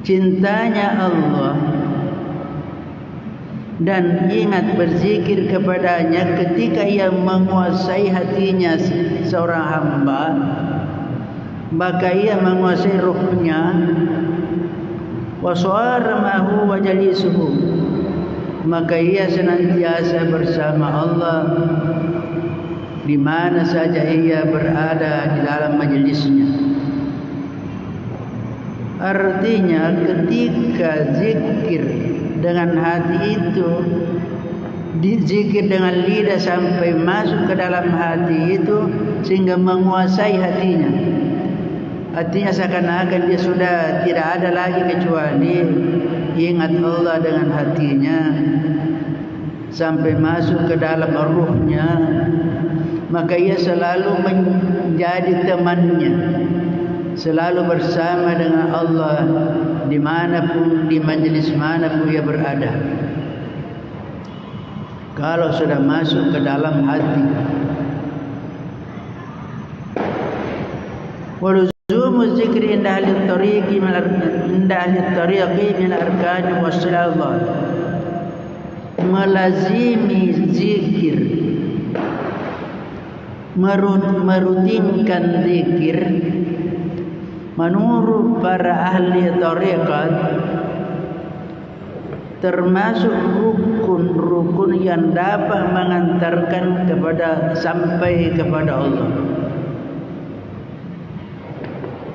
cintanya Allah dan ingat berzikir kepadanya ketika ia menguasai hatinya seorang hamba, maka ia menguasai ruhnya. Wasawara ma'hu wa jalisuhu, maka ia senantiasa bersama Allah di mana saja ia berada di dalam majelisnya. Artinya ketika zikir dengan hati itu, zikir dengan lidah sampai masuk ke dalam hati itu sehingga menguasai hatinya. Artinya seakan-akan dia sudah tidak ada lagi kecuali ingat Allah dengan hatinya sampai masuk ke dalam ruhnya, maka ia selalu menjadi temannya, selalu bersama dengan Allah dimanapun, di majelis manapun ia berada. Kalau sudah masuk ke dalam hati. Waluzumu zikri inda ahli tariqi min arkani wassalallah, melazimi zikir, merutinkan zikir menurut para ahli tariqat termasuk rukun-rukun yang dapat mengantarkan sampai kepada Allah.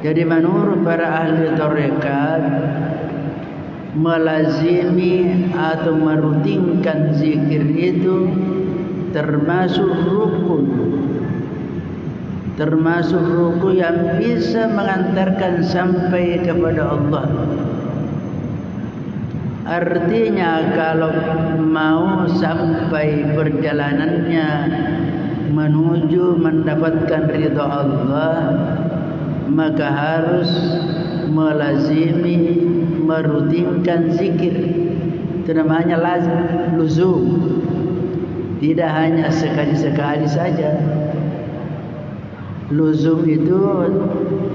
Jadi menurut para ahli tariqat, melazimi atau merutinkan zikir itu termasuk rukun yang bisa mengantarkan sampai kepada Allah. Artinya kalau mau sampai perjalanannya menuju mendapatkan ridha Allah, maka harus melazimi, merutinkan zikir. Itu namanya luzum. Tidak hanya sekali-sekali saja. Luzum itu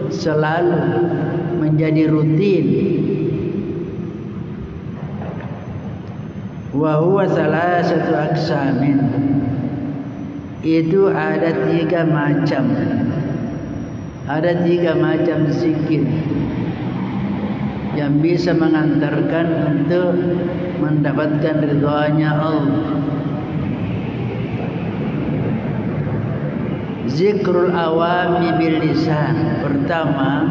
selalu menjadi rutin. Wa huwa salasatu aqsamin. Itu ada 3 macam. Ada 3 macam zikir yang bisa mengantarkan untuk mendapatkan ridhonya Allah. Zikrul awami bil lisan. Pertama,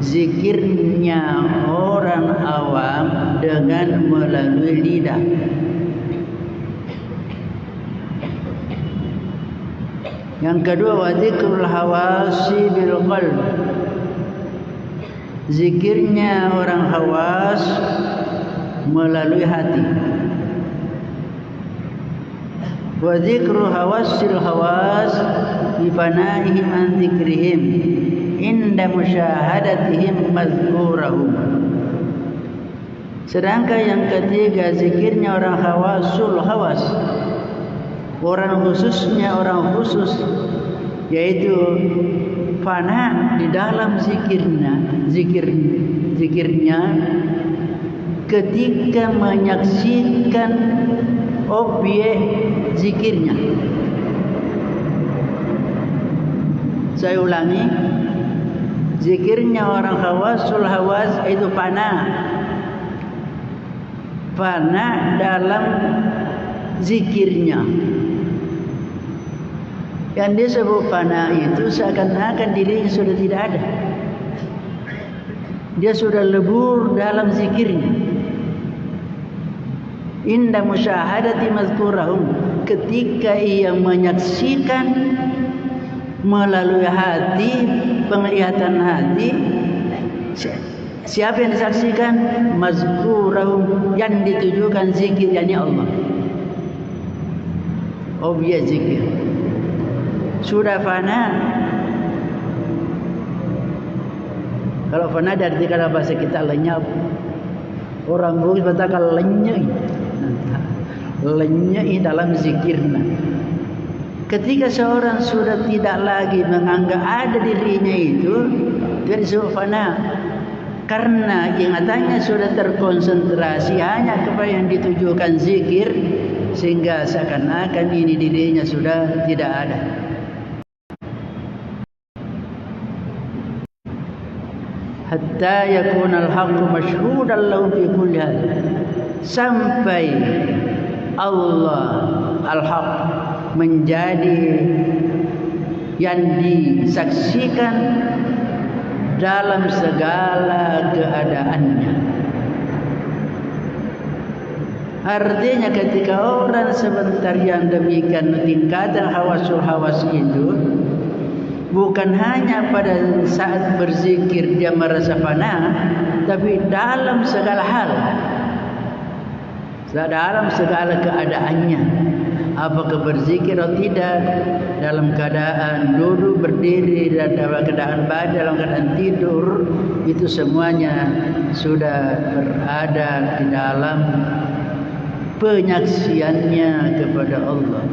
zikirnya orang awam dengan melalui lidah. Yang kedua, wa zikrul hawasi bil qalb. Zikirnya orang hawas melalui hati. Wa zikru hawasil hawas bi fanaihim an zikrihim inda musyahadatihim mazkurahum. Sedangkan yang ketiga, zikirnya orang hawasul hawas, orang khususnya orang khusus, yaitu fana di dalam zikirnya ketika menyaksikan objek zikirnya. Saya ulangi, zikirnya orang hawasul hawas itu fana dalam zikirnya. Yang disebut fana itu seakan-akan dirinya sudah tidak ada. Dia sudah lebur dalam zikirnya. Inda musyahadati mazkurahum, ketika ia menyaksikan melalui hati, penglihatan hati. Siapa yang disaksikan? Mazkurahum, yang ditujukan zikir, yakni Allah. Objek zikir sudah fana. Kalau fana dari kata bahasa kita lenyap. Orang Bugis katakan lenyap dalam zikirnya. Ketika seorang sudah tidak lagi menganggap ada dirinya itu disebut fana. Karena ingatannya sudah terkonsentrasi hanya kepada yang ditujukan zikir, sehingga seakan-akan ini dirinya sudah tidak ada. Hatta yakuna al-haqqu mashhudan lahu fi kulli hal. Sampai Allah al-haq menjadi yang disaksikan dalam segala keadaannya. Artinya ketika orang sebentar yang demikian tingkatan hawasul hawas itu, bukan hanya pada saat berzikir dia merasa fana, tapi dalam segala hal, dalam segala keadaannya. Apakah berzikir atau tidak, dalam keadaan duduk, berdiri, dan dalam keadaan badan, dalam keadaan tidur, itu semuanya sudah berada di dalam penyaksiannya kepada Allah.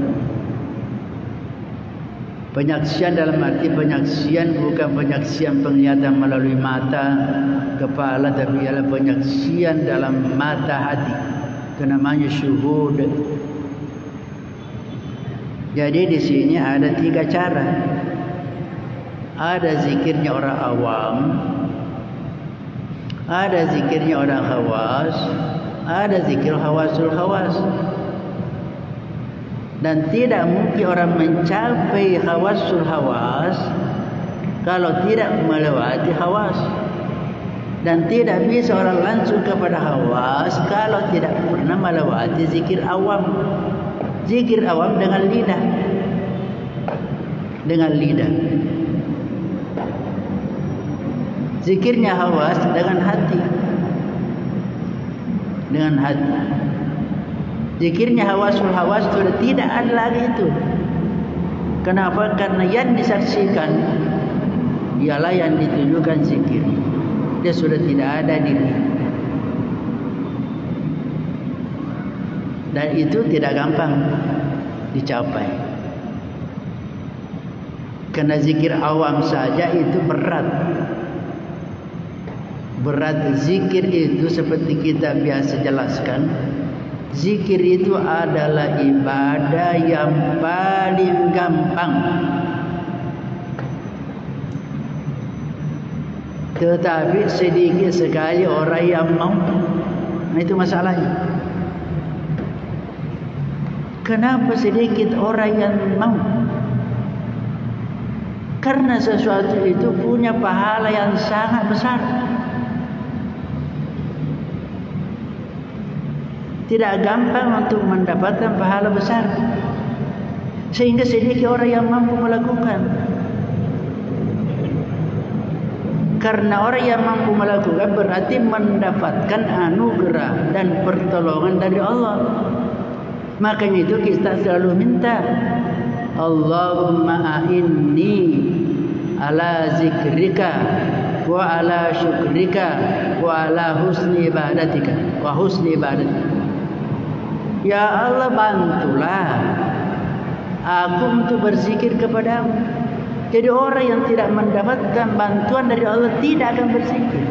Penyaksian dalam arti penyaksian bukan penyaksian penglihatan melalui mata, kepala, tapi ialah penyaksian dalam mata hati. Itu namanya syuhud. Jadi di sini ada 3 cara. Ada zikirnya orang awam, ada zikirnya orang khawas, ada zikir hawasul hawas. Dan tidak mungkin orang mencapai hawasul hawas kalau tidak melewati hawas. Dan tidak bisa orang langsung kepada hawas kalau tidak pernah melewati zikir awam. Zikir awam dengan lidah. Dengan lidah. Zikirnya hawas dengan hati. Dengan hati. Zikirnya hawasul hawas sudah tidak ada lagi itu. Kenapa? Karena yang disaksikan ialah yang ditujukan zikir. Dia sudah tidak ada diri. Dan itu tidak gampang dicapai. Karena zikir awam saja itu berat. Berat zikir itu seperti kita biasa jelaskan. Zikir itu adalah ibadah yang paling gampang. Tetapi sedikit sekali orang yang mampu. Nah, itu masalahnya. Kenapa sedikit orang yang mau? Karena sesuatu itu punya pahala yang sangat besar. Tidak gampang untuk mendapatkan pahala besar. Sehingga sedikit orang yang mampu melakukan. Karena orang yang mampu melakukan berarti mendapatkan anugerah dan pertolongan dari Allah. Makanya itu kita selalu minta, Allahumma a'inni ala zikrika wa ala syukrika wa ala husni ibadatika wa husni ibadatika. Ya Allah, bantulah aku untuk berzikir kepadamu. Jadi orang yang tidak mendapatkan bantuan dari Allah tidak akan berzikir.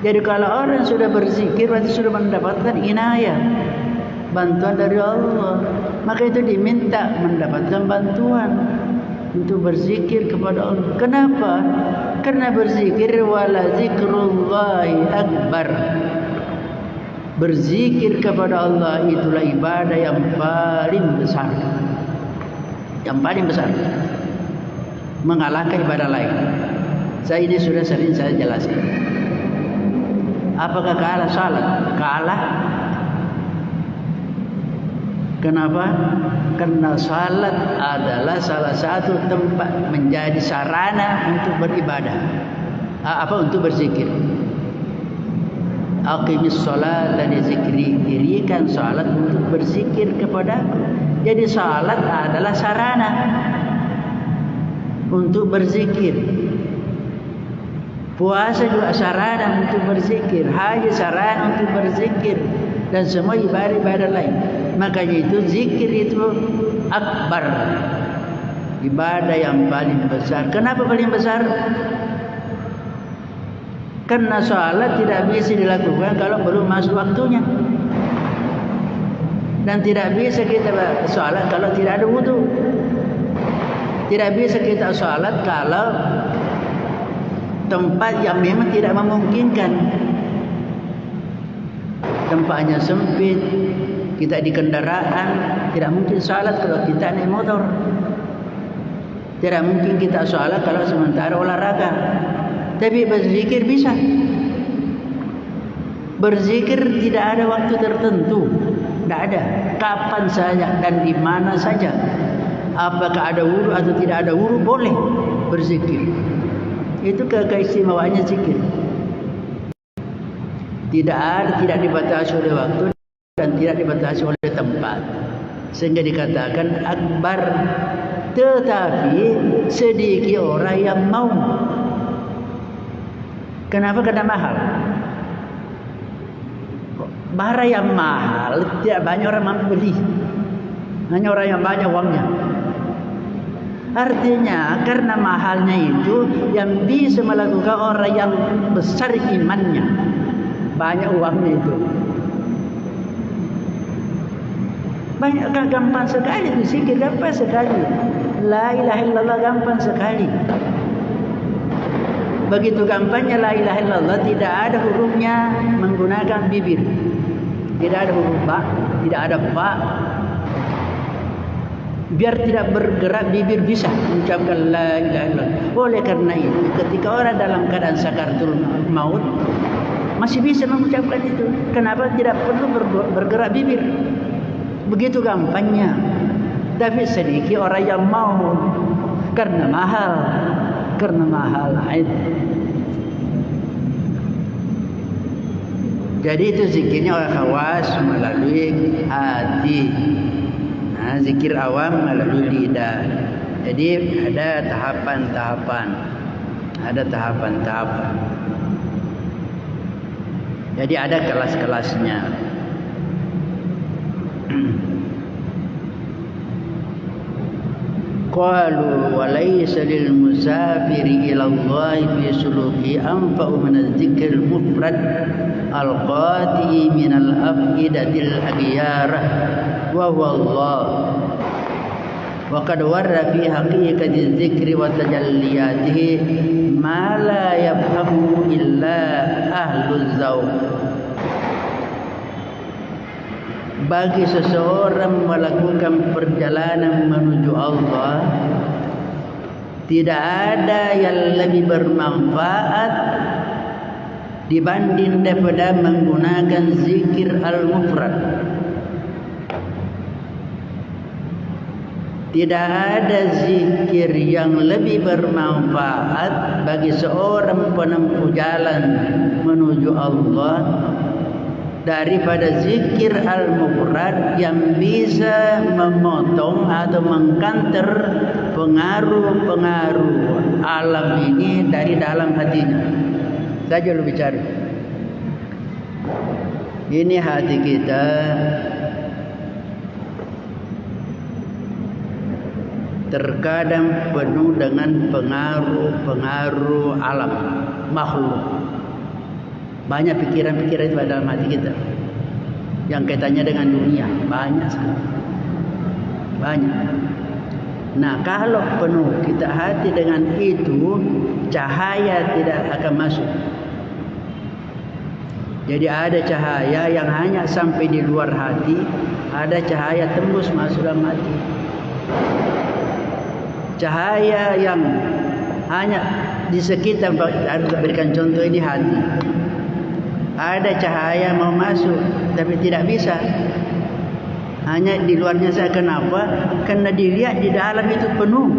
Jadi kalau orang sudah berzikir berarti sudah mendapatkan inayah, bantuan dari Allah. Maka itu diminta mendapatkan bantuan untuk berzikir kepada Allah. Kenapa? Karena berzikir wala zikrullahi akbar. Berzikir kepada Allah itulah ibadah yang paling besar. Yang paling besar. Mengalahkan ibadah lain. Saya ini sudah sering saya jelaskan. Apakah kalah salat? Kalah. Kenapa? Karena salat adalah salah satu tempat menjadi sarana untuk beribadah. Untuk berzikir. Aqimis salata li zikri. Dirikan salat untuk berzikir kepadaku. Jadi salat adalah sarana untuk berzikir. Puasa juga sarana untuk berzikir, haji sarana untuk berzikir, dan semua ibadah-ibadah lain. Makanya itu zikir itu akbar, ibadah yang paling besar. Kenapa paling besar? Karena sholat tidak bisa dilakukan kalau belum masuk waktunya. Dan tidak bisa kita sholat kalau tidak ada wudu. Tidak bisa kita sholat kalau tempat yang memang tidak memungkinkan. Tempatnya sempit, kita di kendaraan, tidak mungkin sholat kalau kita naik motor. Tidak mungkin kita sholat kalau sementara olahraga. Tapi berzikir bisa. Berzikir tidak ada waktu tertentu. Tidak ada. Kapan saja dan di mana saja. Apakah ada wudu atau tidak ada wudu, boleh berzikir. Itu keistimewaannya zikir. Tidak dibatasi oleh waktu dan tidak dibatasi oleh tempat. Sehingga dikatakan akbar. Tetapi sedikit orang yang mau. Kenapa? Karena mahal. Barang yang mahal tidak banyak orang mampu beli. Hanya orang yang banyak uangnya. Artinya karena mahalnya itu yang bisa melakukan orang yang besar imannya, banyak uangnya itu. Banyak, gampang sekali itu zikir, gampang sekali. La ilaha illallah gampang sekali. Begitu gampangnya la ilaha illallah, tidak ada hurufnya menggunakan bibir. Tidak ada huruf ba, tidak ada ba. Biar tidak bergerak bibir bisa mengucapkan la ilaha illallah. Oleh karena itu ketika orang dalam keadaan sakaratul maut masih bisa mengucapkan itu. Kenapa? Tidak perlu bergerak bibir. Begitu gampangnya. Tapi sedikit orang yang mau karena mahal. Karena mahal. Jadi itu zikirnya orang khawas melalui hati. Nah, zikir awam melalui lidah. Jadi ada tahapan-tahapan. Ada tahapan-tahapan. Jadi ada kelas-kelasnya. Qalu wa laysa lil musafiri ila Allah fi suluki anfa'u min adh-dhikr al-mufrad al-qati min al-afidatil aghyarah wa huwa Allah wa qad warra fi haqiqati adh-dhikri wa tajalliyatihi ma la yafhamu illa ahlul zawq. Bagi seseorang melakukan perjalanan menuju Allah, tidak ada yang lebih bermanfaat dibanding daripada menggunakan zikir al-mufrad. Tidak ada zikir yang lebih bermanfaat bagi seorang penempuh jalan menuju Allah daripada zikir al-mufrad yang bisa memotong atau mengkanter pengaruh-pengaruh alam ini dari dalam hatinya. Saja lu bicara. Ini hati kita terkadang penuh dengan pengaruh-pengaruh alam, makhluk. Banyak pikiran-pikiran itu dalam hati kita yang kaitannya dengan dunia, banyak sekali. Banyak. Nah, kalau penuh kita hati dengan itu, cahaya tidak akan masuk. Jadi ada cahaya yang hanya sampai di luar hati, ada cahaya tembus masuk dalam hati. Cahaya yang hanya di sekitar, berikan contoh ini hati. Ada cahaya mau masuk tapi tidak bisa. Hanya di luarnya saja. Kenapa? Karena dilihat di dalam itu penuh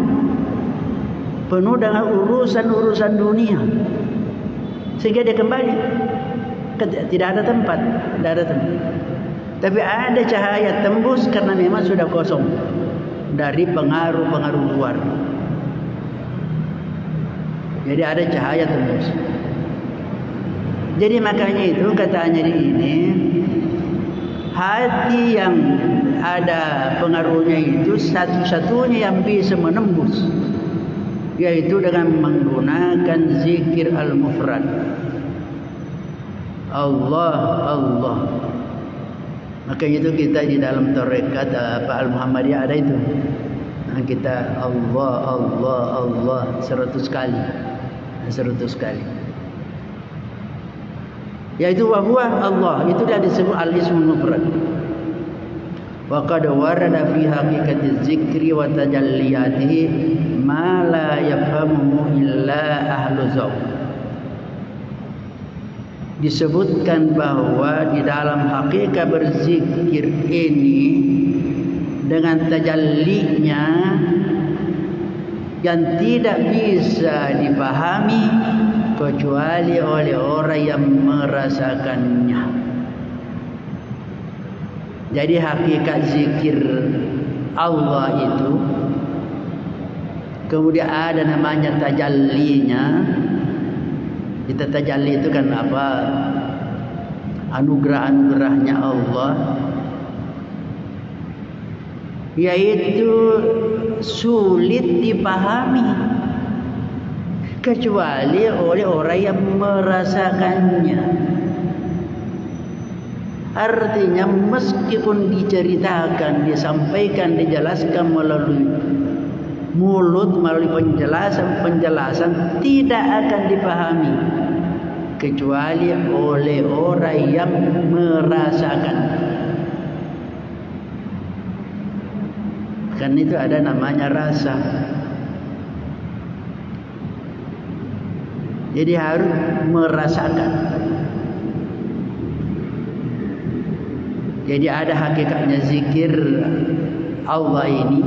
dengan urusan-urusan dunia. Sehingga dia kembali. Tidak ada tempat. Tapi ada cahaya tembus karena memang sudah kosong dari pengaruh-pengaruh luar. Jadi ada cahaya tembus. Jadi makanya itu katanya di ini, hati yang ada pengaruhnya itu satu-satunya yang bisa menembus, yaitu dengan menggunakan zikir al-mufrad. Allah, Allah. Makanya itu kita di dalam tarekat Al-Muhammadiyah ada itu. Kita Allah, Allah, Allah 100 kali. 100 kali. Yaitu wa huwa Allah, itu dia disebut al-ismul mufrad. Wa qad warada fi haqiqati dzikri wa tajalliyatihi ma la yafhamuhu illa ahlu dzauq. Disebutkan bahwa di dalam hakikat berzikir ini dengan tajallinya yang tidak bisa dipahami kecuali oleh orang yang merasakannya. Jadi hakikat zikir Allah itu kemudian ada namanya tajallinya. Kita tajalli itu kan apa? Anugerah-anugerahnya Allah, yaitu sulit dipahami kecuali oleh orang yang merasakannya. Artinya meskipun diceritakan, disampaikan, dijelaskan melalui mulut, melalui penjelasan tidak akan dipahami kecuali oleh orang yang merasakan. Kan itu ada namanya rasa. Jadi harus merasakan. Jadi ada hakikatnya zikir Allah ini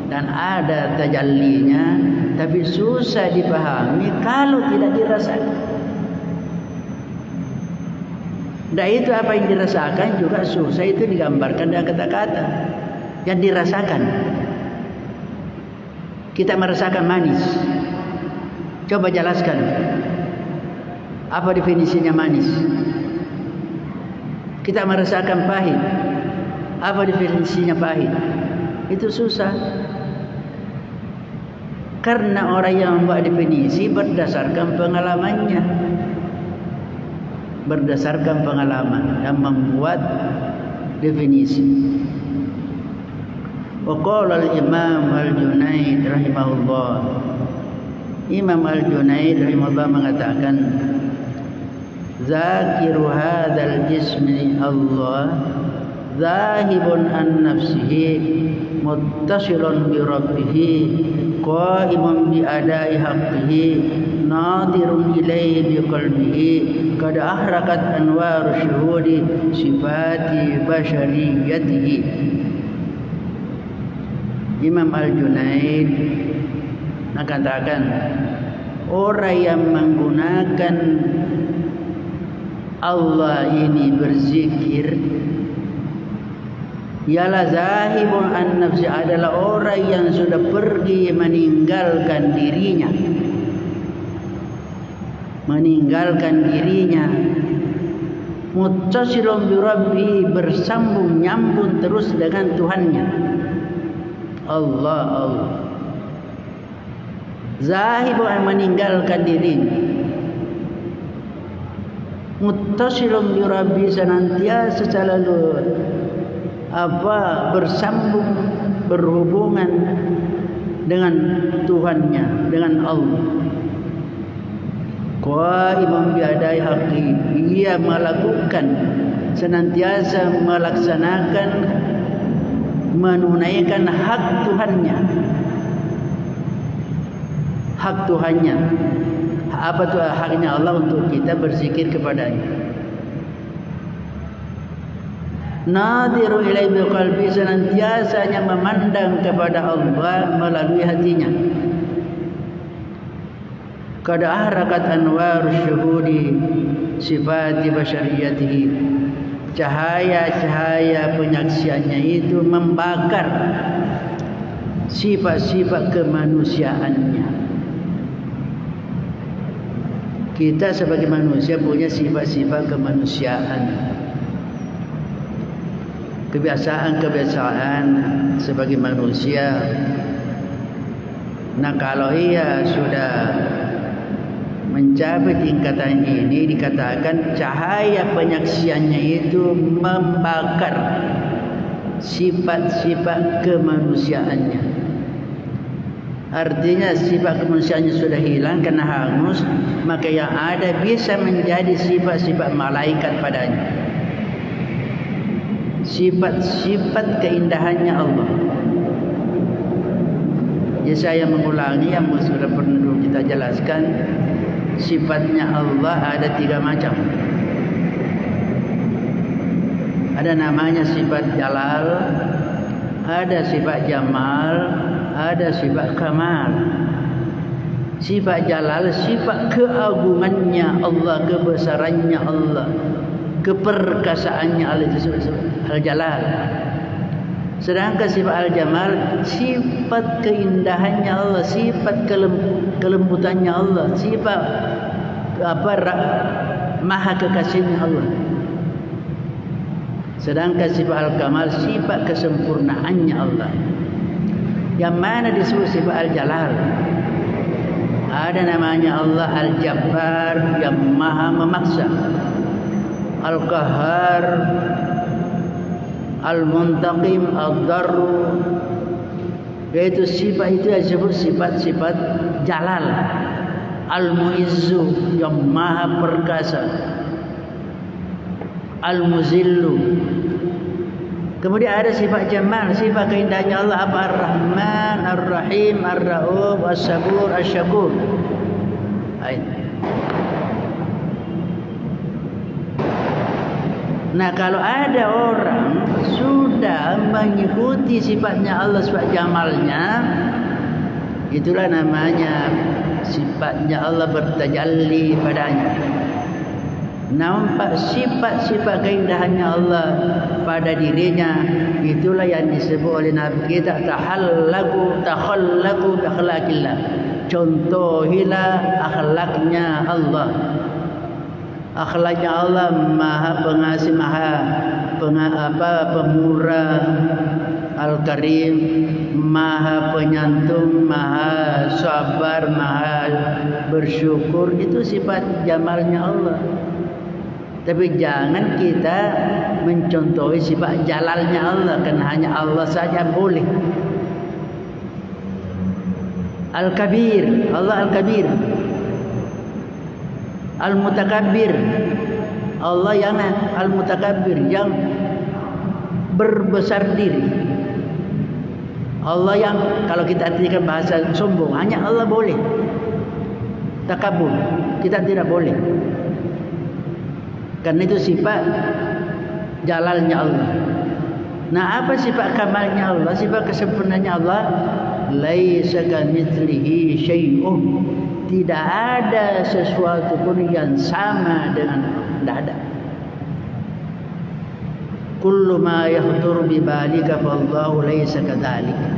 dan ada tajallinya, tapi susah dipahami kalau tidak dirasakan. Dan itu apa yang dirasakan juga susah itu digambarkan dengan kata-kata yang dirasakan. Kita merasakan manis. Coba jelaskan apa definisinya manis. Kita merasakan pahit. Apa definisinya pahit? Itu susah. Karena orang yang membuat definisi berdasarkan pengalamannya. Berdasarkan pengalaman yang membuat definisi. Wa qala al-Imam Al-Junaid rahimahullah. Imam Al-Junaid rahimahullah mengatakan, zakiru hadzal jismi Allah zahibun an nafsihi muttasilun bi rabbih qaimun bi adai haqqihi nadirun ilayhi bi qalbihi qad ahrakat anwaru syuhudi sifati bashariyatihi. Imam Al-Junaid mengatakan orang yang menggunakan Allah ini berzikir ialah zahibun an nafsi, adalah orang yang sudah pergi meninggalkan dirinya. Meninggalkan dirinya. Muttasilun bi rabbi, bersambung nyambung terus dengan Tuhannya. Allah, Allah. Zahibun an meninggalkan dirinya. Muttasilun bi rabbi, senantiasa selalu bersambung, berhubungan dengan Tuhannya, dengan Allah. Qaimun bi adai haqqi, ia melakukan, senantiasa melaksanakan, menunaikan hak Tuhannya. Hak Tuhannya. Apa itu haknya Allah untuk kita berzikir kepadanya? Nadiru ilaihi biqalbi, senantiasanya memandang kepada Allah melalui hatinya. Qad ahrakat anwar syuhudi sifati basyariyatihi, cahaya-cahaya penyaksiannya itu membakar sifat-sifat kemanusiaannya. Kita sebagai manusia punya sifat-sifat kemanusiaan, kebiasaan-kebiasaan sebagai manusia. Nah, kalau ia sudah mencapai tingkatan ini dikatakan cahaya penyaksiannya itu membakar sifat-sifat kemanusiaannya. Artinya sifat kemanusiaannya sudah hilang karena hangus, maka yang ada bisa menjadi sifat-sifat malaikat padanya. Sifat-sifat keindahannya Allah. Ya, saya mengulangi yang sudah pernah dulu kita jelaskan. Sifatnya Allah ada 3 macam. Ada namanya sifat jalal, ada sifat jamal, ada sifat kamal. Sifat jalal, sifat keagungannya Allah, kebesarannya Allah, keperkasaannya Allah, itu al-jalal. Sedangkan sifat al-jamal, sifat keindahannya Allah, sifat kelembutannya Allah, sifat maha kekasihnya Allah. Sedangkan sifat al-kamal, sifat kesempurnaannya Allah. Yang mana disebut sifat al-jalal? Ada namanya Allah al-jabbar, yang maha memaksa, al-qahhar, al-muntaqim, al-darru. Yaitu sifat itu disebut sifat-sifat jalal. Al-muizzu, yang maha perkasa, al-muzillu. Kemudian ada sifat jamal, sifat keindahannya Allah apa? Ar-Rahman, Ar-Rahim, Ar-Rauf, As-Sabur, Asy-Syakur. Nah, kalau ada orang sudah mengikuti sifatnya Allah, sifat jamalnya, itulah namanya sifatnya Allah bertajalli padanya. Nampak sifat-sifat keindahannya Allah pada dirinya, itulah yang disebut oleh Nabi kita takhallaku bi akhlaqillah. Contohilah akhlaknya Allah. Akhlaknya Allah maha pengasih, maha pemurah, al-karim, maha penyantun, maha sabar, maha bersyukur. Itu sifat jamalnya Allah. Tapi jangan kita mencontohi sifat jalalnya Allah, karena hanya Allah saja boleh. Al-Kabir, Allah Al-Kabir. Al-Mutakabbir, Allah yang Al-Mutakabbir, yang berbesar diri. Allah yang kalau kita artikan bahasa sombong, hanya Allah boleh. Takabur, kita tidak boleh. Karena itu sifat jalalnya Allah. Nah, apa sifat kamalnya Allah? Sifat kesempurnaannya Allah, laisa kamitslihi syai'un. Tidak ada sesuatu pun yang sama dengan Allah. Tidak ada. Kullu ma yakhtur bi balika fallahu laisa kadzalika.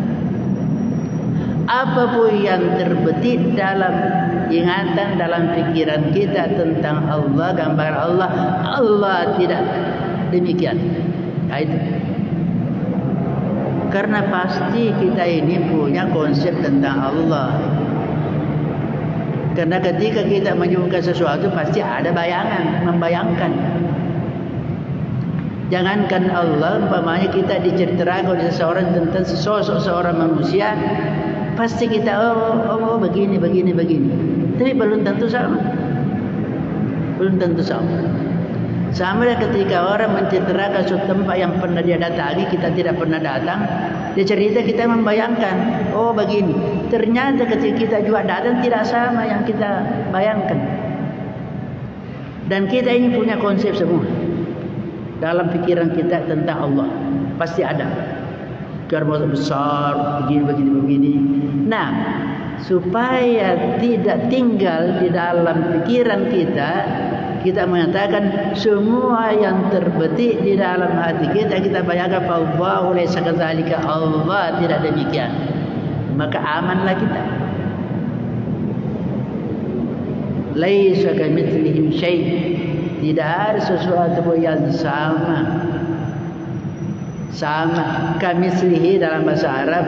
Apapun yang terbetik dalam ingatan, dalam pikiran kita tentang Allah, gambaran Allah, Allah tidak demikian. Itu. Karena pasti kita ini punya konsep tentang Allah. Karena ketika kita menyebutkan sesuatu pasti ada bayangan, membayangkan. Jangankan Allah, umpamanya kita diceritakan oleh seseorang tentang sosok seorang manusia, pasti kita oh begini. Tapi belum tentu sama. Belum tentu sama. Sama ketika orang menceritakan suatu tempat yang pernah dia datangi, kita tidak pernah datang, dia cerita, kita membayangkan, oh begini. Ternyata ketika kita juga datang tidak sama yang kita bayangkan. Dan kita ini punya konsep semua dalam pikiran kita tentang Allah. Pasti ada. Karena besar, begini. Nah, supaya tidak tinggal di dalam pikiran kita, kita mengatakan semua yang terbetik di dalam hati kita bayangkan, Allahu laisa kadzalika, Allah tidak demikian. Maka amanlah kita. Laisa kamitslihi syai'. Tidak ada sesuatu yang sama. Kamitslihi dalam bahasa Arab,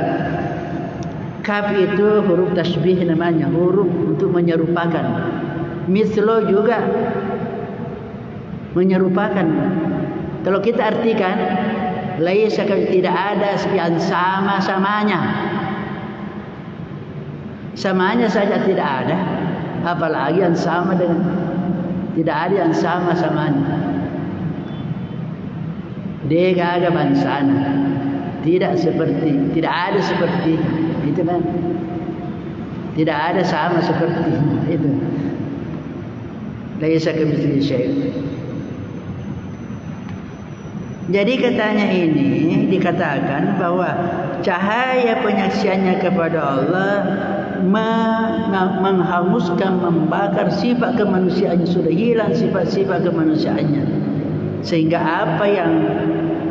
kaf itu huruf tasbih namanya, huruf untuk menyerupakan. Mislo juga menyerupakan. Kalau kita artikan laisa, tidak ada yang sama-samanya. Samanya saja tidak ada, apalagi yang sama dengan, tidak ada yang sama-samanya. Dia agak bansana, tidak ada seperti itu kan. Tidak ada sama seperti itu. Laisa kamitslihi syai'. Jadi katanya ini dikatakan bahwa cahaya penyaksiannya kepada Allah menghanguskan, membakar sifat kemanusiaannya, sudah hilang sifat-sifat kemanusiaannya, sehingga apa yang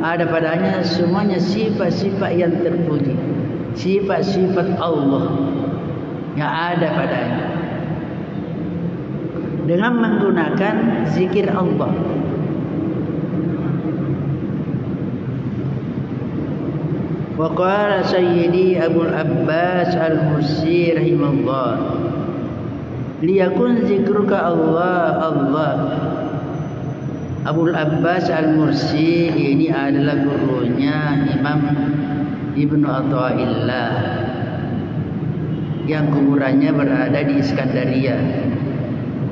ada padanya semuanya sifat-sifat yang terpuji, sifat-sifat Allah yang ada padanya, dengan menggunakan zikir Allah. Wa qala sayyidi Abul Abbas Al-Mursi rahimahullah, liyakun zikruka Allah Allah. Abul Abbas Al-Mursi ini adalah gurunya Imam Ibnu Athaillah yang kuburannya berada di Iskandaria,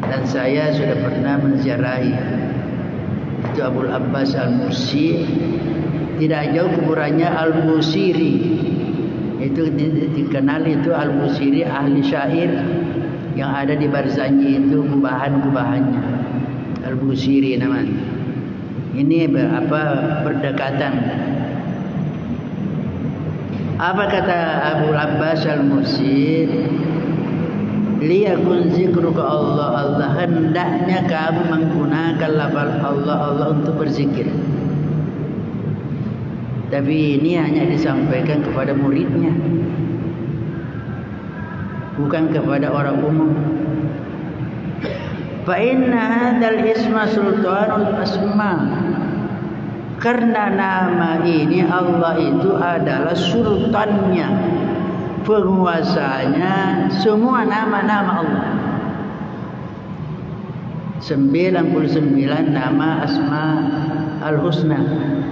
dan saya sudah pernah menziarahi itu Abul Abbas Al-Mursi. Tidak jauh kuburannya Al-Busiri, itu dikenal itu Al-Busiri, ahli syair yang ada di Barzanji, itu kubahan-kubahannya Al-Busiri namanya. Ini berdekatan. Apa kata Abu Abbas Al-Mursi? Liyakun zikruka Allah Allah, hendaknya kamu menggunakan lafal Allah Allah untuk berzikir. Tapi ini hanya disampaikan kepada muridnya, bukan kepada orang umum. Fa inna hadzal isma sultanul asma, karena nama ini Allah itu adalah sultannya, penguasanya semua nama-nama Allah. 99 nama Asma Al-Husna.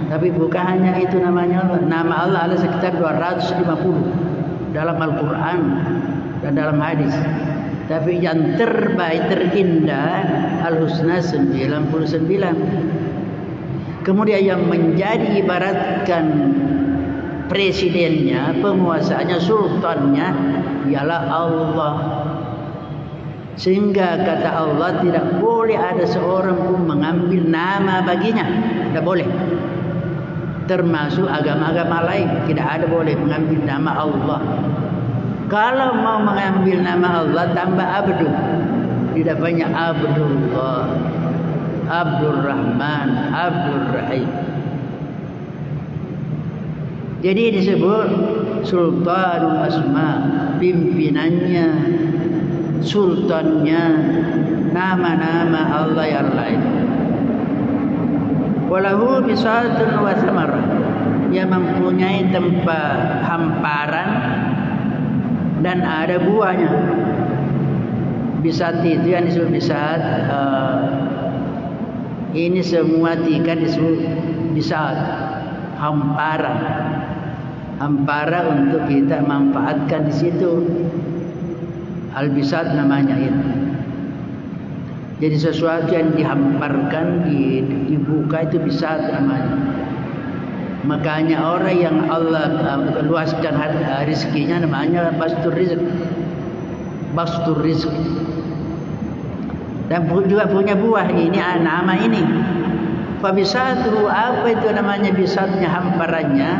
Tapi bukan hanya itu namanya Allah. Nama Allah ada sekitar 250 dalam Al-Quran dan dalam hadis. Tapi yang terbaik, terindah Al-Husna 99. Kemudian yang menjadi ibaratkan presidennya, penguasanya, sultannya ialah Allah. Sehingga kata Allah tidak boleh ada seorang pun mengambil nama baginya. Tidak boleh. Termasuk agama-agama lain, tidak ada boleh mengambil nama Allah. Kalau mau mengambil nama Allah tambah abdu, tidak banyak Abdullah, Abdul Rahman, Abdul Rahim. Jadi disebut Sultanul Asma, pimpinannya, sultannya, nama-nama Allah yang lain. Walahu bisatun wa samarah, yang mempunyai tempat hamparan dan ada buahnya. Bisat itu yang disebut bisat, ini semua tiga disebut bisat, hamparan. Hamparan untuk kita manfaatkan di situ. Al-bisat namanya itu. Jadi sesuatu yang dihamparkan, dibuka itu bisat namanya. Makanya orang yang Allah luaskan rizkinya namanya bastur rizq. Bastur rizq. Dan juga punya buah ini, nama ini. Fabisatu, apa itu namanya bisatnya, hamparannya?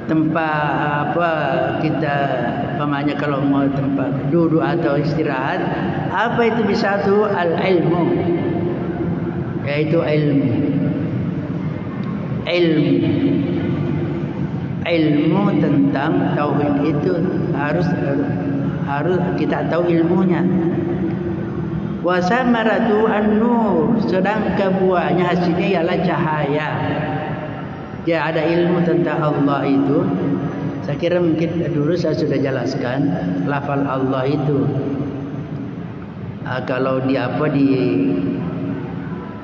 Tempat kita namanya kalau mau tempat duduk atau istirahat. Apa itu bisatu? Al-ilmu, yaitu ilmu tentang tauhid itu harus kita tahu ilmunya. Wa samaratu an-nur, sedangkan buahnya hasilnya ialah cahaya. Dia ada ilmu tentang Allah itu. Saya kira mungkin dulu saya sudah jelaskan lafal Allah itu. Kalau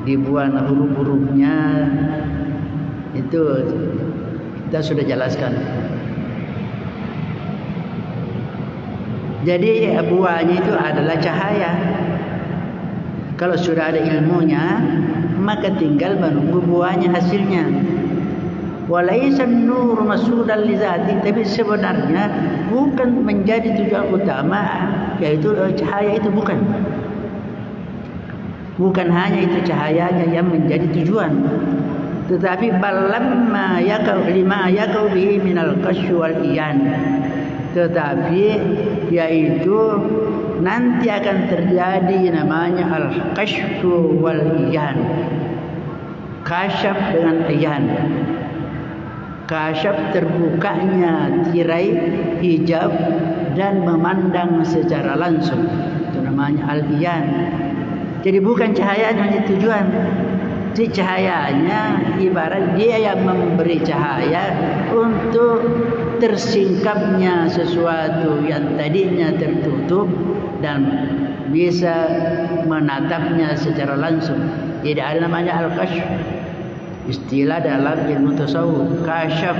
dibuang huruf-hurufnya itu kita sudah jelaskan. Jadi buahnya itu adalah cahaya. Kalau sudah ada ilmunya, maka tinggal menunggu buahnya hasilnya. Walaysa an-nur masudan li zati, tapi sebenarnya bukan menjadi tujuan utama, yaitu cahaya itu bukan. Bukan hanya itu cahayanya yang menjadi tujuan, tetapi balamma yakau lima yakau bihi minal kasy wal iyan. Tetapi yaitu nanti akan terjadi namanya al-kasyfu wal iyan. Kasyaf dengan iyan. Kasyaf terbukanya tirai hijab dan memandang secara langsung, itu namanya al-iyan. Jadi bukan cahayanya menjadi tujuan. Jadi cahayanya ibarat dia yang memberi cahaya untuk tersingkapnya sesuatu yang tadinya tertutup dan bisa menatapnya secara langsung. Jadi ada namanya al-kasyf. Istilah dalam ilmu tasawuf, kasyaf.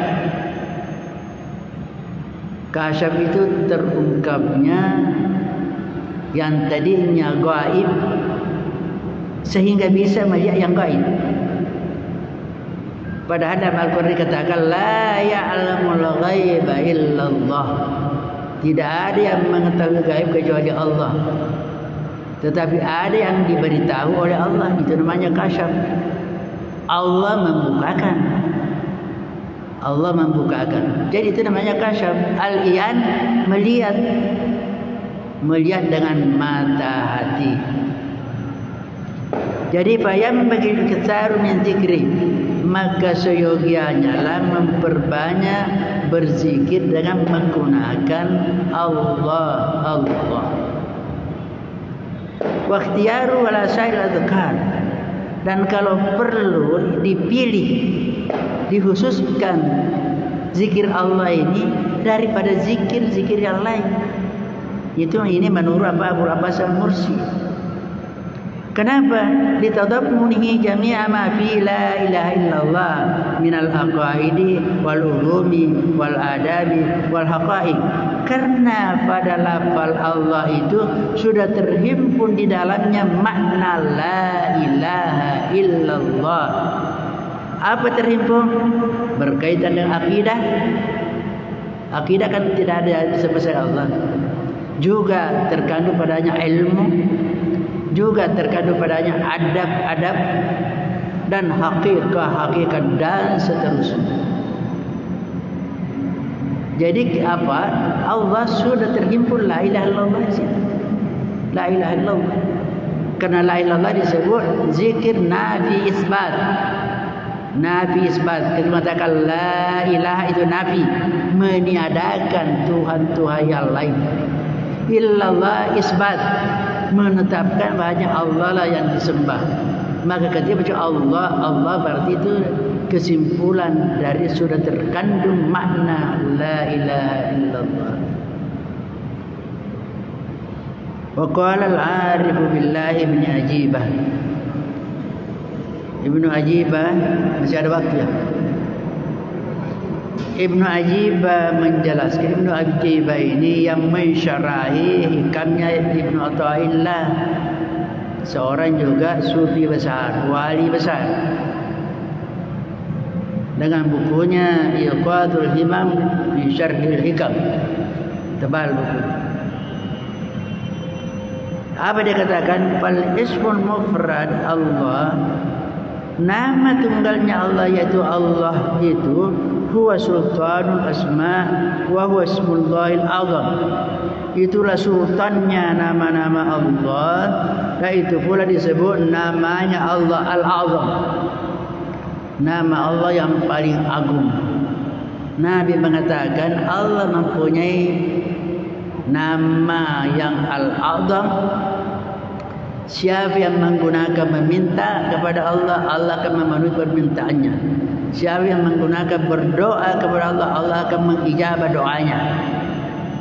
Kasyaf itu terungkapnya yang tadinya gaib sehingga bisa melihat yang gaib. Padahal dalam Al-Quran dikatakan la ya'lamul ghaiba illallah. Tidak ada yang mengetahui gaib kecuali Allah. Tetapi ada yang diberitahu oleh Allah, itu namanya kasyaf. Allah membukakan. Allah membukakan. Jadi itu namanya kasyaf. Al-iyan melihat. Melihat dengan mata hati. Jadi fayam bagi kesar min zikri, maka seyogianya lah memperbanyak berzikir dengan menggunakan Allah. Wa ikhtiyaru wala sa'il adzkar. Dan kalau perlu dipilih, dikhususkan zikir Allah ini daripada zikir-zikir yang lain. Itu ini menurut Abu Abbas Al-Mursi. Kenapa? Litadammunihi jami'a ma fi la ilaha illallah minal aqaidi wal ulumi wal adabi wal haqaiq. Karena pada lafal Allah itu sudah terhimpun di dalamnya makna la ilaha illallah. Apa terhimpun? Berkaitan dengan akidah. Akidah kan tidak ada sebesar Allah. Juga terkandung padanya ilmu, juga terkandung padanya adab-adab dan hakikat dan seterusnya. Jadi apa? Allah sudah terhimpun la ilaha illallah. La ilaha illallah. Karena la ilaha illallah disebut zikir nafi isbat. Nafi isbat. Kita mengatakan la ilaha itu nafi, meniadakan Tuhan-Tuhan yang lain. Illallah isbat, menetapkan bahwa Allah lah yang disembah. Maka ketika baca Allah berarti itu kesimpulan dari sudah terkandung makna la ilaha illallah. Wa qala al-arif billahi ibn Ajibah. Ibnu Ajibah masih ada waktu ya. Ibnu Ajibah menjelaskan, Ibnu Ajibah ini yang mensyarahi hikamnya Ibnu Athaillah, seorang juga sufi besar, wali besar, dengan bukunya Iqadul Himam fi Syarhil Hikam, tebal buku. Apa dia katakan? Fal ismul mufrad Allah, nama tunggalnya Allah yaitu Allah itu huwa sultanul asma wa huwa ismullahil azam. Itulah sultannya nama-nama Allah, dan itu pula disebut namanya Allah al-azam, nama Allah yang paling agung. Nabi mengatakan Allah mempunyai nama yang al-azam. Siapa yang menggunakan meminta kepada Allah, Allah akan memenuhi permintaannya. Siapa yang menggunakan berdoa kepada Allah, Allah akan mengijabah doanya.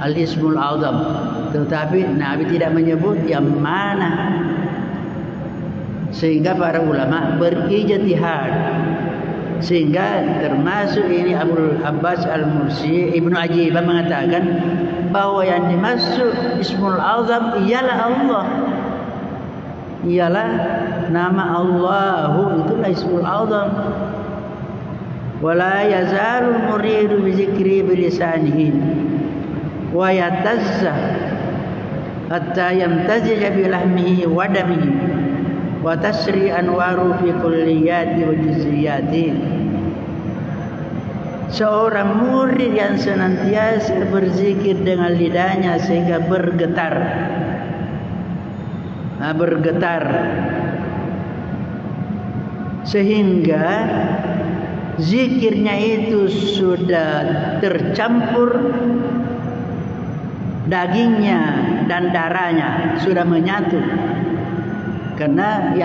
Al-Ismul Azam. tetapi Nabi tidak menyebut yang mana, sehingga para ulama berijtihad. Sehingga termasuk ini Abul Abbas Al-Mursi, Ibnu Ajibah mengatakan bahwa yang dimaksud Ismul Azam ialah Allah, ialah nama Allahu, itulah Ismul Azam. Wala yazalul muridu bi zikri bi lisanihi wa yatazza hatta yamtazija bi lahmihi wa damihi wa tasri anwaru fi kulliyati wa juz'iyati. Seorang murid yang senantiasa berzikir dengan lidahnya sehingga bergetar, sehingga zikirnya itu sudah tercampur dagingnya dan darahnya, sudah menyatu. Karena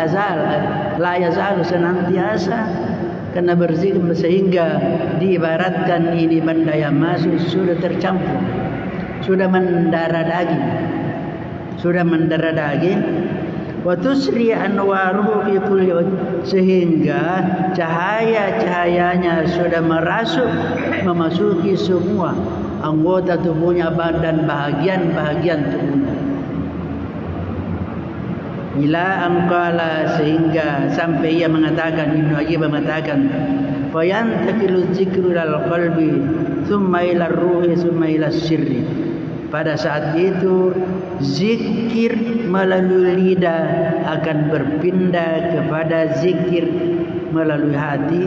la yazal senantiasa, karena berzikir sehingga diibaratkan ini benda yang masuk sudah tercampur, sudah mendarah daging. Wa tusri anwaruhu fi kulli, sehingga cahaya-cahayanya sudah memasuki semua anggota tubuhnya dan bahagian-bahagian tubuhnya. Ila angkala, sehingga sampai ia mengatakan, Ibnu Ajibah mengatakan, fayantakilu dzikru lal qalbi thumma ila ruhi thumma ila sirri. Pada saat itu zikir melalui lidah akan berpindah kepada zikir melalui hati,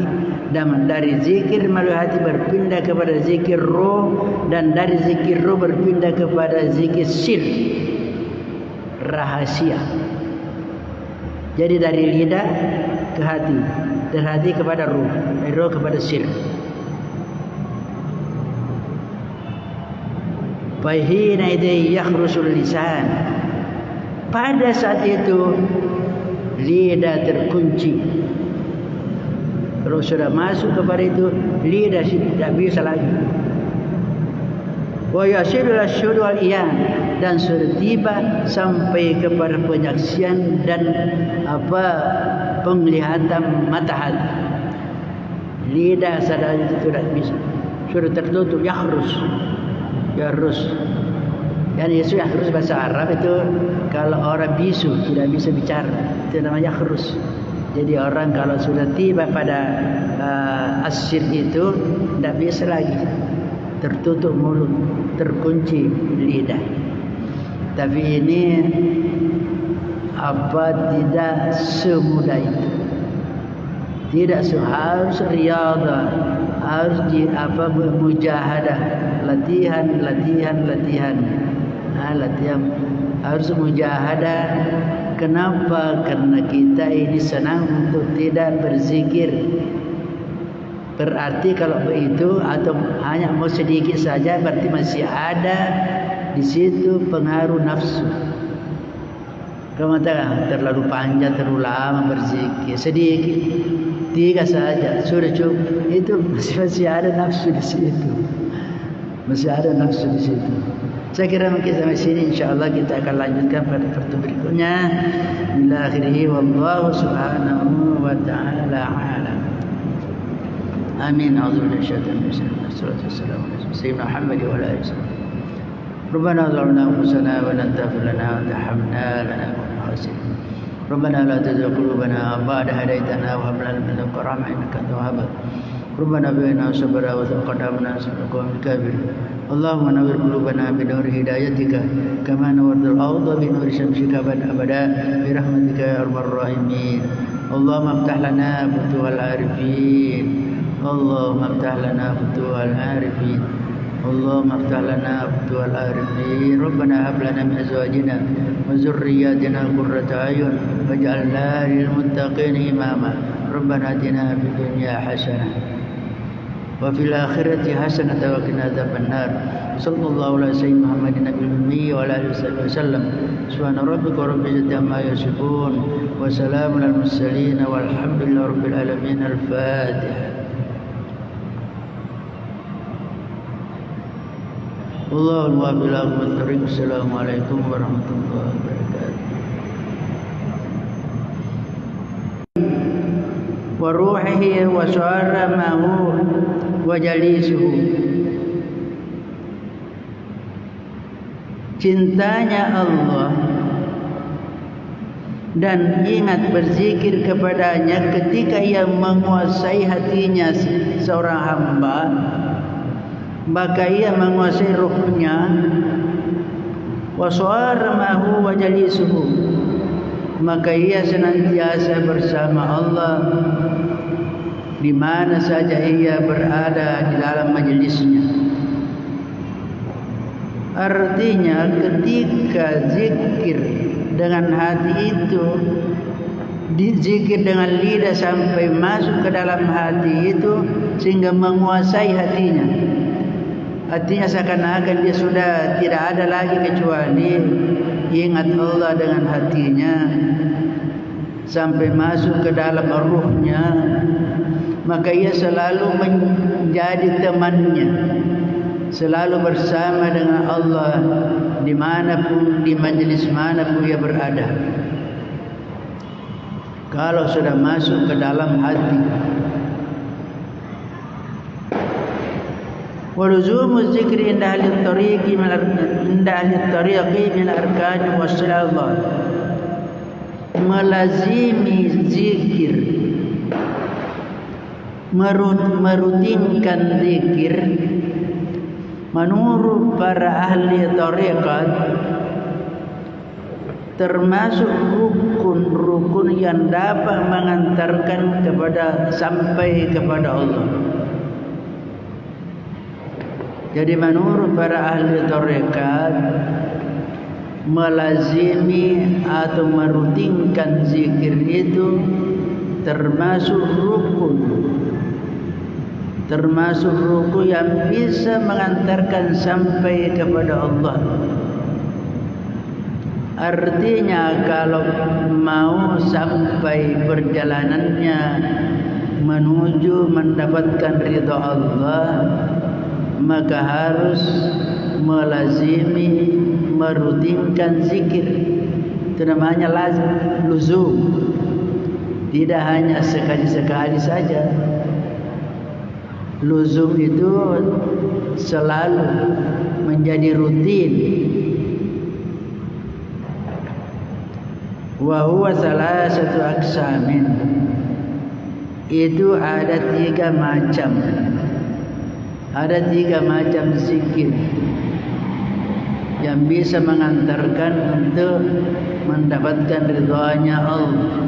dan dari zikir melalui hati berpindah kepada zikir roh, dan dari zikir roh berpindah kepada zikir sir, rahasia. Jadi dari lidah ke hati, dari hati kepada ruh, dari ruh kepada sir. Fahina idai yakhrusul lisan. Pada saat itu lidah terkunci. Kalau sudah masuk kepada itu, lidah tidak bisa lagi. Wa yasilu asyhadu wal iyan, dan sudah tiba sampai kepada penyaksian dan penglihatan mata hati. Lidah sadar itu tidak bisa, sudah tertutup. Yahrus. Dan Yesus yahrus bahasa Arab itu kalau orang bisu tidak bisa bicara, itu namanya yahrus. Jadi orang kalau sudah tiba pada asyir itu tidak bisa lagi, tertutup mulut, terkunci lidah. Tapi ini tidak semudah itu. Tidak harus riadah, harus mujahadah, latihan, harus mujahadah. Kenapa? Karena kita ini senang untuk tidak berzikir. Berarti kalau begitu atau hanya mau sedikit saja, berarti masih ada di situ pengaruh nafsu. Kalau terlalu panjang, terlalu lama berzikir, sedikit, 3 saja sudah cukup, itu masih ada nafsu di situ. Masih ada nafsu di situ. Saya kira mungkin sampai sini, insyaallah kita akan lanjutkan pada pertemuan berikutnya. Ila akhirih, wallahu subhanahu wa ta'ala a'lam. Amin. A'udzubillahi minasyaitonir rajim. Wassalatu wassalamu ala sayyidina Muhammad wa ala alihi wasallam. Rabbana zalamna anfusana wa la taghfir lana wa tarhamna lanakunanna minal khasirin. Rabbana la tuzigh qulubana ba'da idh hadaytana wa hab lana min ladunka rahmah innaka antal wahhab. Rabbana bina sabra wa taqaddamna sabqan kabir. Allahumma nawwir qulubana bi nuri hidayatika kama nawwartal arda bi nuri syamsika abada bi rahmatika ya arhamar rahimin. Allahumma iftah lana futuhal arifin. Allahumma iftah lana futuhal arifin. Allahumma iftah lana futuhal arifin. Rabbana hab lana min azwajina wa dhurriyyatina qurrata a'yun waj'alna lil muttaqina imama. Rabbana atina fid dunya hasanah wa fil akhirati hasanatan wa qina adzabannar. Sallallahu alaihi wasallam Muhammadin nabiyil ummi wa ala alihi wasallam. Subhana rabbika rabbil izzati amma yasifun wa salamun alal mursalin walhamdulillahi rabbil alamin. Al-Fatihah. Wallahu a'lam. Assalamualaikum warahmatullahi wabarakatuh. Wa ruhihi wa syaramahu wa jalisuhu. Cintanya Allah dan ingat berzikir kepadanya ketika ia menguasai hatinya seorang hamba, maka ia menguasai ruhnya. Wa syaramahu wa jalisuhu, maka ia senantiasa bersama Allah di mana saja ia berada di dalam majelisnya. Artinya ketika zikir dengan hati itu, dizikir dengan lidah sampai masuk ke dalam hati itu sehingga menguasai hatinya. Artinya seakan-akan dia sudah tidak ada lagi kecuali ingat Allah dengan hatinya sampai masuk ke dalam ruhnya, maka ia selalu menjadi temannya, selalu bersama dengan Allah dimanapun, di majelis manapun ia berada. Kalau sudah masuk ke dalam hati. Waluzumu zikri inda ahli tariqi min arkani wassalallah. Melazimi zikir, merutinkan zikir menurut para ahli tariqat termasuk rukun-rukun yang dapat mengantarkan sampai kepada Allah. Jadi menurut para ahli tariqat, melazimi atau merutinkan zikir itu termasuk rukun yang bisa mengantarkan sampai kepada Allah. Artinya kalau mau sampai perjalanannya menuju mendapatkan ridha Allah, maka harus melazimi, merutinkan zikir. Itu namanya luzum. Tidak hanya sekali-sekali saja. Luzum itu selalu menjadi rutin. Wa huwa salasatu aqsamin. Itu ada 3 macam. Ada 3 macam zikir yang bisa mengantarkan untuk mendapatkan ridhanya Allah.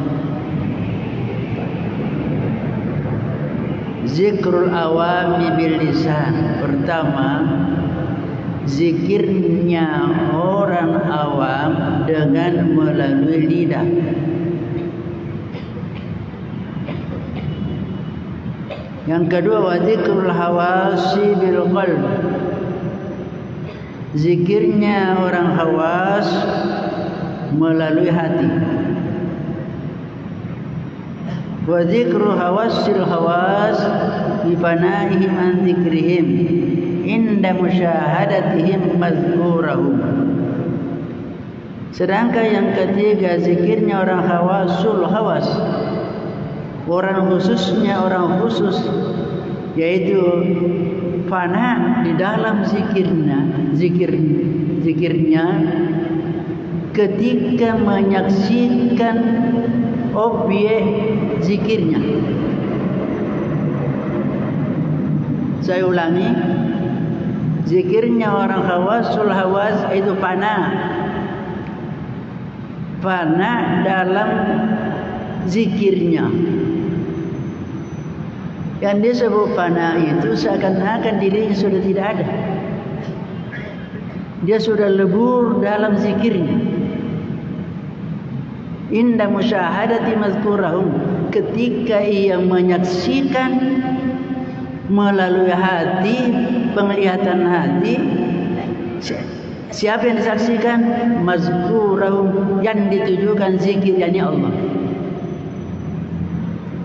Zikrul awami bil lisan. Pertama, zikirnya orang awam dengan melalui lidah. Yang kedua, wa zikrul hawasi bil qalb. Zikirnya orang hawas melalui hati. Wa zikru hawasil hawas bi fanaihim an zikrihim inda musyahadatihim mazkurahum. Sedangkan yang ketiga, zikirnya orang hawasul hawas, orang khususnya orang khusus, yaitu fana di dalam zikirnya ketika menyaksikan objek zikirnya. Saya ulangi, zikirnya orang hawasul hawas itu fana dalam zikirnya. Yang disebut fana itu seakan-akan dirinya sudah tidak ada. Dia sudah lebur dalam zikirnya. Inda musyahadati mazkurahum, ketika ia menyaksikan melalui hati, penglihatan hati. Siapa yang disaksikan? Mazkurahum, yang ditujukan zikir, yakni Allah.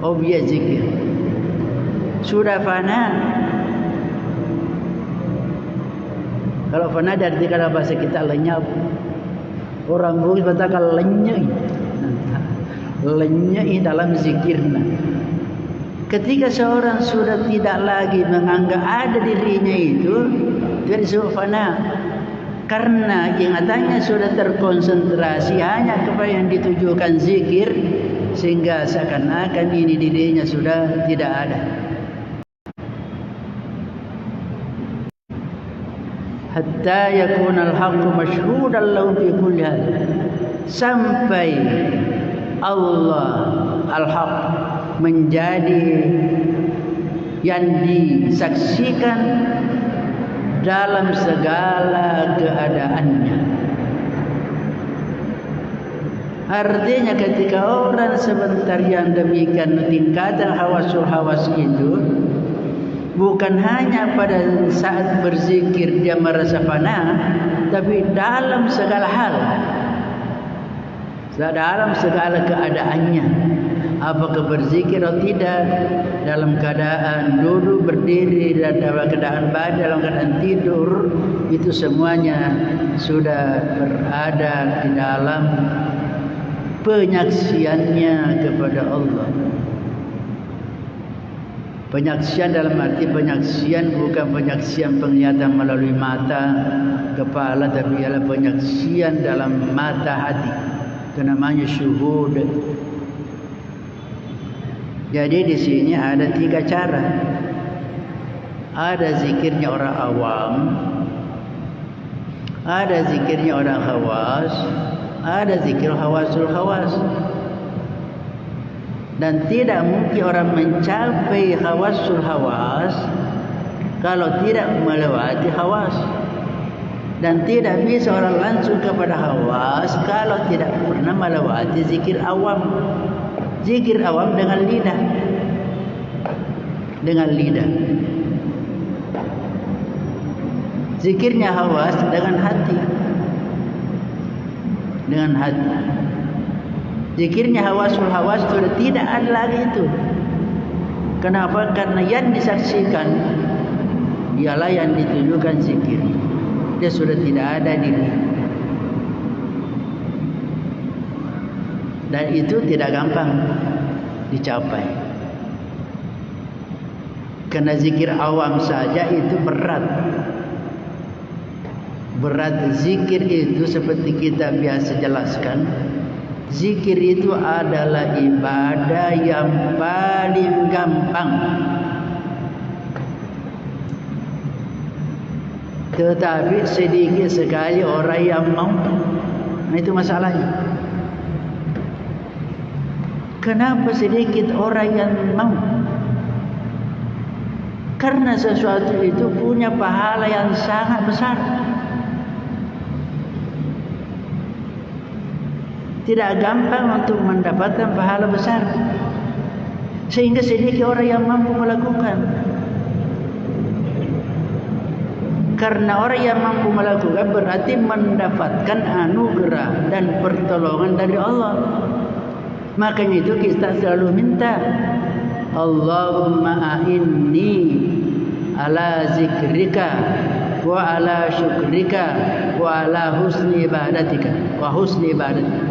Objek zikir sudah fana. Kalau fana dari kalau bahasa kita lenyap. Orang Bugis katakan lenyap. Lenyap dalam zikirnya. Ketika seorang sudah tidak lagi menganggap ada dirinya itu disebut fana. Karena ingatannya sudah terkonsentrasi hanya kepada yang ditujukan zikir, sehingga seakan-akan ini dirinya sudah tidak ada. Hatta yakuna al-haqqu mashhudan lahu fi kulli hal. Sampai Allah al-haq menjadi yang disaksikan dalam segala keadaannya. Artinya ketika orang sebentar yang demikian tingkatan hawasul hawas itu, bukan hanya pada saat berzikir dia merasa fana, tapi dalam segala hal, dalam segala keadaannya. Apakah berzikir atau tidak, dalam keadaan duduk, berdiri, dan dalam keadaan badan, dalam keadaan tidur, itu semuanya sudah berada di dalam penyaksiannya kepada Allah. Penyaksian dalam arti penyaksian bukan penyaksian penglihatan melalui mata, kepala, tapi ialah penyaksian dalam mata hati. Itu namanya syuhud. Jadi di sini ada 3 cara. Ada zikirnya orang awam, ada zikirnya orang khawas, ada zikir hawasul hawas. Dan tidak mungkin orang mencapai hawasul hawas kalau tidak melewati hawas. Dan tidak bisa orang langsung kepada hawas kalau tidak pernah melewati zikir awam. Zikir awam dengan lidah. Dengan lidah. Zikirnya hawas dengan hati. Dengan hati. Zikirnya hawasul hawas sudah tidak ada lagi itu. Kenapa? Karena yang disaksikan ialah yang ditunjukkan zikir. Dia sudah tidak ada diri. Dan itu tidak gampang dicapai. Karena zikir awam saja itu berat. Berat zikir itu seperti kita biasa jelaskan. Zikir itu adalah ibadah yang paling gampang. Tetapi sedikit sekali orang yang mampu. Nah, itu masalahnya. Kenapa sedikit orang yang mampu? Karena sesuatu itu punya pahala yang sangat besar. Tidak gampang untuk mendapatkan pahala besar. Sehingga sedikit orang yang mampu melakukan. Karena orang yang mampu melakukan berarti mendapatkan anugerah dan pertolongan dari Allah. Makanya itu kita selalu minta, Allahumma a'inni ala zikrika wa ala syukrika wa ala husni ibadatika wa husni ibadatika.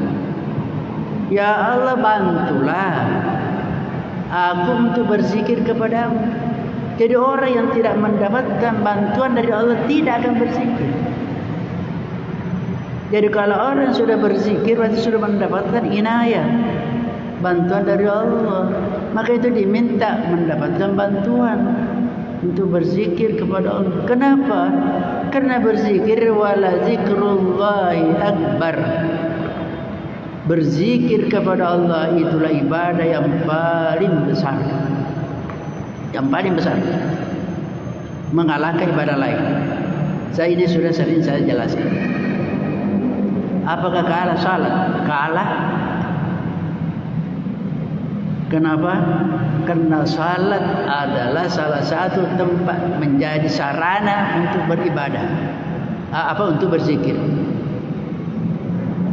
Ya Allah, bantulah aku untuk berzikir kepadamu. Jadi orang yang tidak mendapatkan bantuan dari Allah tidak akan berzikir. Jadi kalau orang sudah berzikir berarti sudah mendapatkan inayah, bantuan dari Allah. Maka itu diminta mendapatkan bantuan untuk berzikir kepada Allah. Kenapa? Karena berzikir wala zikrullahi akbar. Berzikir kepada Allah itulah ibadah yang paling besar. Yang paling besar. Mengalahkan ibadah lain. Saya ini sudah sering saya jelaskan. Apakah kalah salat? Kalah. Kenapa? Karena salat adalah salah satu tempat menjadi sarana untuk beribadah. Untuk berzikir.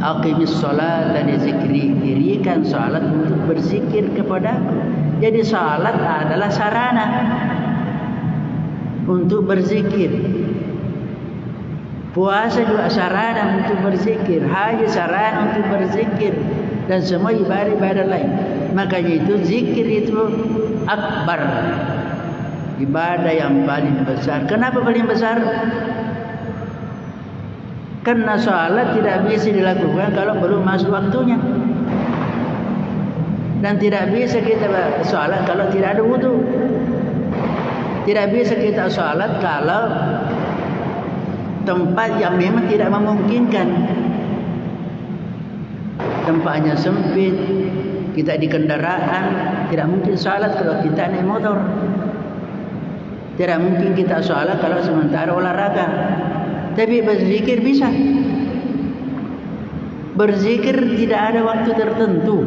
Aqimis salat dan zikri, dirikan salat untuk berzikir kepadaku. Jadi salat adalah sarana untuk berzikir. Puasa juga sarana untuk berzikir, haji sarana untuk berzikir, dan semua ibadah-ibadah lain. Makanya itu zikir itu akbar, ibadah yang paling besar. Kenapa paling besar? Karena sholat tidak bisa dilakukan kalau belum masuk waktunya, dan tidak bisa kita sholat kalau tidak ada wudu. Tidak bisa kita sholat kalau tempat yang memang tidak memungkinkan. Tempatnya sempit, kita di kendaraan, tidak mungkin sholat kalau kita naik motor. Tidak mungkin kita sholat kalau sementara olahraga. Tapi berzikir bisa. Berzikir tidak ada waktu tertentu,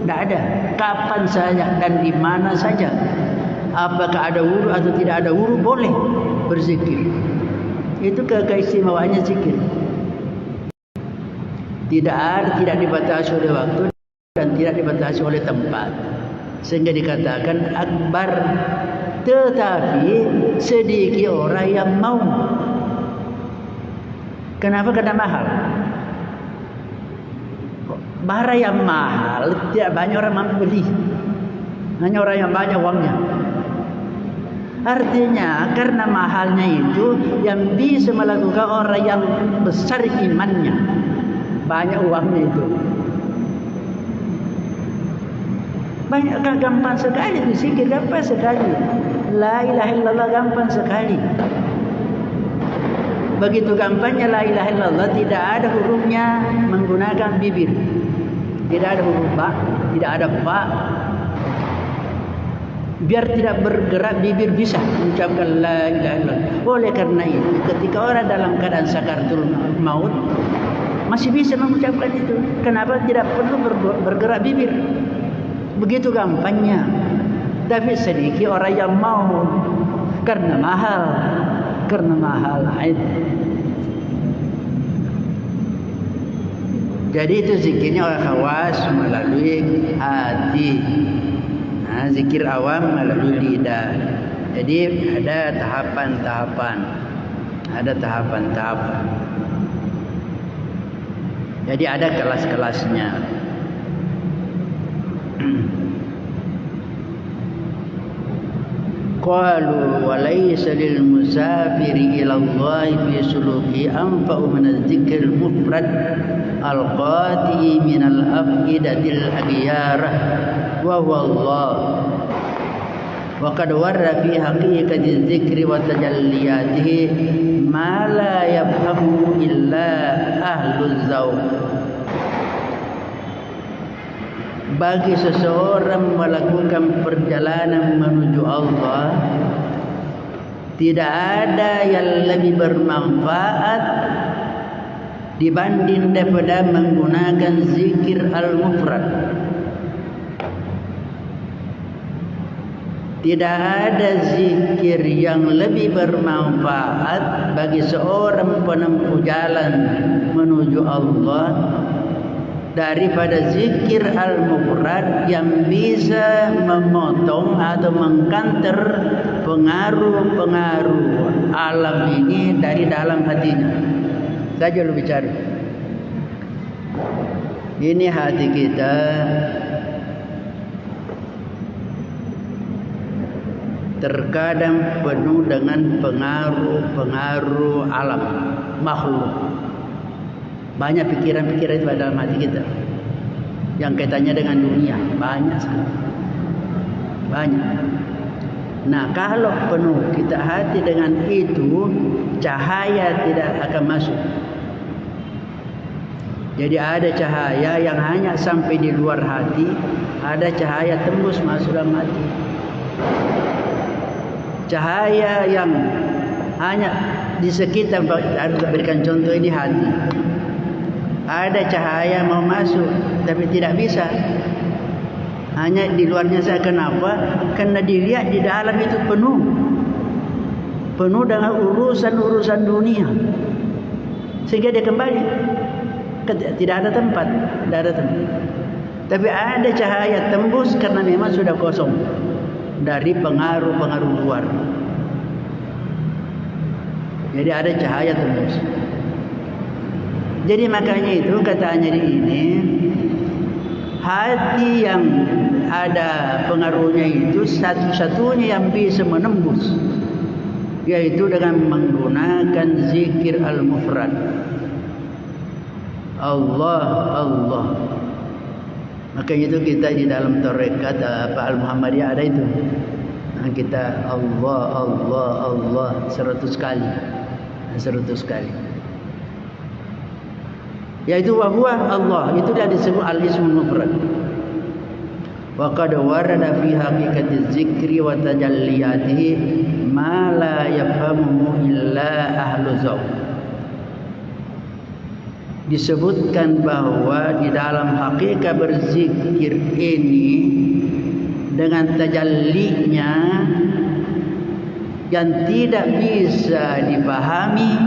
tidak ada. Kapan saja dan di mana saja. Apakah ada wudu atau tidak ada wudu, boleh berzikir. Itu keistimewaannya zikir. Tidak dibatasi oleh waktu dan tidak dibatasi oleh tempat. Sehingga dikatakan akbar. Tetapi sedikit orang yang mau. Kenapa? Karena mahal. Barang yang mahal tidak banyak orang mampu beli. Hanya orang yang banyak uangnya. Artinya karena mahalnya itu, yang bisa melakukan orang yang besar imannya, banyak uangnya itu. Banyak, gampang sekali itu zikir, gampang sekali. La ilaha illallah gampang sekali. Begitu gampangnya la ilaha illallah, tidak ada hurufnya menggunakan bibir. Tidak ada huruf ba, tidak ada ba. Biar tidak bergerak bibir bisa mengucapkan la ilaha illallah. Oleh karena itu, ketika orang dalam keadaan sakaratul maut masih bisa mengucapkan itu. Kenapa? Tidak perlu bergerak bibir. Begitu gampangnya. Tapi sedikit orang yang mau, karena mahal. Karena mahal. Jadi itu zikirnya orang khawas melalui hati. Nah, zikir awam melalui lidah. Jadi ada tahapan-tahapan. Ada tahapan-tahapan. Jadi ada kelas-kelasnya. Qalu wa laysa lil musafiri ila Allah fi suluki anfa'u min adh-dhikr al-mufrad al-qati min al-afidatil aghyarah wa huwa Allah. Wa qad warra fi haqiqati adh-dhikri wa tajalliyatihi ma la yafhamu illa ahlul zawq. Bagi seseorang melakukan perjalanan menuju Allah, tidak ada yang lebih bermanfaat dibanding daripada menggunakan zikir al-mufrad. Tidak ada zikir yang lebih bermanfaat bagi seorang penempuh jalan menuju Allah daripada zikir al-mufrad yang bisa memotong atau mengkanter pengaruh-pengaruh alam ini dari dalam hatinya. Saja lu bicara. Ini hati kita terkadang penuh dengan pengaruh-pengaruh alam, makhluk. Banyak pikiran-pikiran itu dalam hati kita yang kaitannya dengan dunia, banyak sekali. Banyak. Nah, kalau penuh kita hati dengan itu, cahaya tidak akan masuk. Jadi ada cahaya yang hanya sampai di luar hati, ada cahaya tembus masuk dalam hati. Cahaya yang hanya di sekitar, berikan contoh ini hati. Ada cahaya mau masuk tapi tidak bisa. Hanya di luarnya saja. Kenapa? Karena dilihat di dalam itu penuh dengan urusan-urusan dunia. Sehingga dia kembali. Tidak ada tempat. Tapi ada cahaya tembus karena memang sudah kosong dari pengaruh-pengaruh luar. Jadi ada cahaya tembus. Jadi makanya itu katanya di ini, hati yang ada pengaruhnya itu satu-satunya yang bisa menembus, yaitu dengan menggunakan zikir al-mufrad. Allah, Allah. Makanya itu kita di dalam tarekat Al-Muhammadiyah ada itu. Kita Allah, Allah, Allah 100 kali. 100 kali. Yaitu wa huwa Allah, itu dah disebut al-ismul mufrad. Wa qad warada fi haqiqati dzikri wa tajalliyatihi ma la yafhamuhu illa ahlu dzauq. Disebutkan bahwa di dalam hakikat berzikir ini dengan tajallinya yang tidak bisa dipahami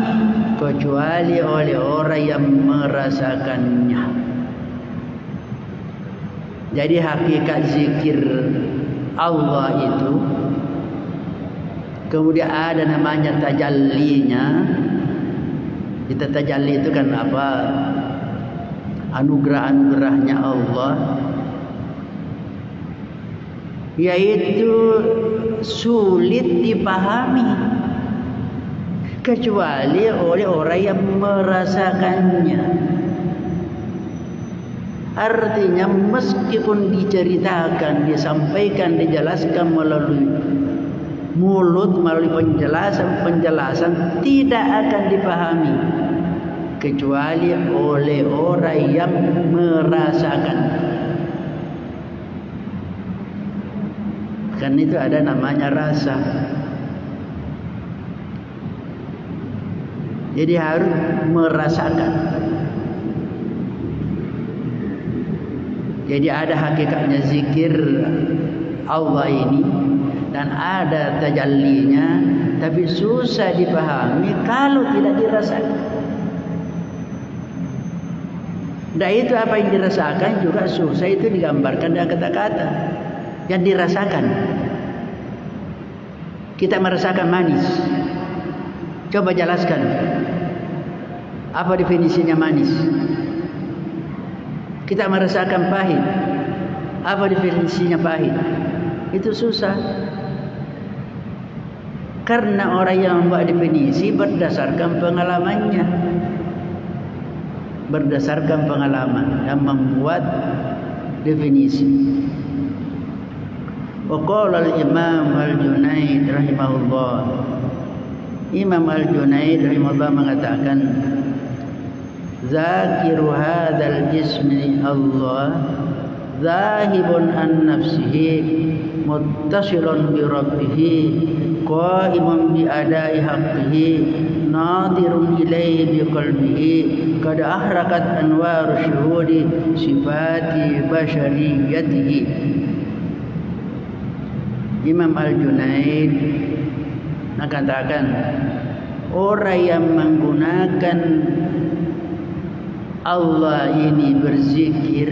kecuali oleh orang yang merasakannya. Jadi hakikat zikir Allah itu kemudian ada namanya tajallinya. Kita tajalli itu kan apa? Anugerah-anugerahnya Allah, yaitu sulit dipahami kecuali oleh orang yang merasakannya. Artinya meskipun diceritakan, disampaikan, dijelaskan melalui mulut, melalui penjelasan tidak akan dipahami kecuali oleh orang yang merasakan. Kan itu ada namanya rasa. Jadi harus merasakan. Jadi ada hakikatnya zikir Allah ini dan ada tajallinya, tapi susah dipahami kalau tidak dirasakan. Dan itu apa yang dirasakan juga susah itu digambarkan dengan kata-kata yang dirasakan. Kita merasakan manis. Coba jelaskan apa definisinya manis. Kita merasakan pahit. Apa definisinya pahit? Itu susah. Karena orang yang membuat definisi berdasarkan pengalamannya. Berdasarkan pengalaman yang membuat definisi. Wa qala al-Imam Al-Junaid rahimahullah. Imam Al-Junaid rahimahullah mengatakan, zakiru hadzal ismi Allah zahibun an nafsihi muttasilun bi rabbih qaimun bi adai haqqihi nadirun ilayhi bi qalbihi qad ahrakat anwaru syuhudi sifati bashariyatihi. Imam Al-Junaid mengatakan orang yang menggunakan Allah ini berzikir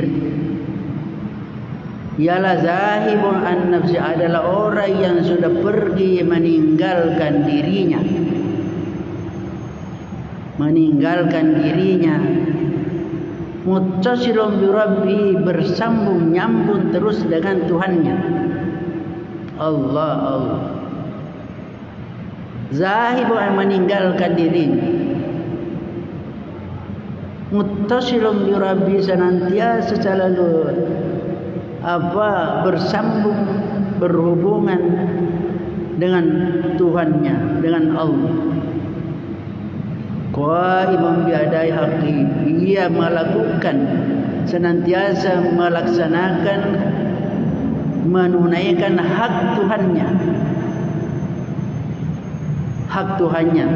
ialah zahibun an nafsi, adalah orang yang sudah pergi meninggalkan dirinya. Meninggalkan dirinya. Muttasilun bi rabbi, bersambung nyambung terus dengan Tuhannya. Allah, Allah. Zahibun an meninggalkan dirinya. Muttasilun bi rabbi, senantiasa selalu bersambung, berhubungan dengan Tuhannya, dengan Allah. Qaimun bi adai haqqi, ia melakukan, senantiasa melaksanakan, menunaikan hak Tuhannya. Hak Tuhannya.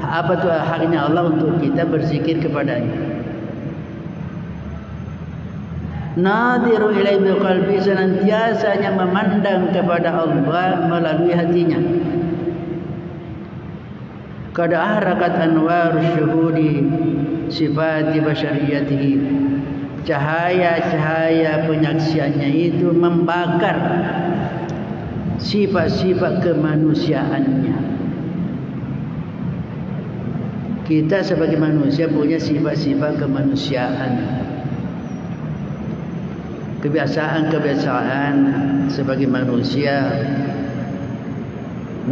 Apa itu haknya Allah untuk kita berzikir kepadanya? Nadiru ilaihi biqalbi, senantiasanya memandang kepada Allah melalui hatinya. Qad ahrakat anwar syuhudi sifati basyariyatihi, cahaya-cahaya penyaksiannya itu membakar sifat-sifat kemanusiaannya. Kita sebagai manusia punya sifat-sifat kemanusiaan, kebiasaan-kebiasaan sebagai manusia.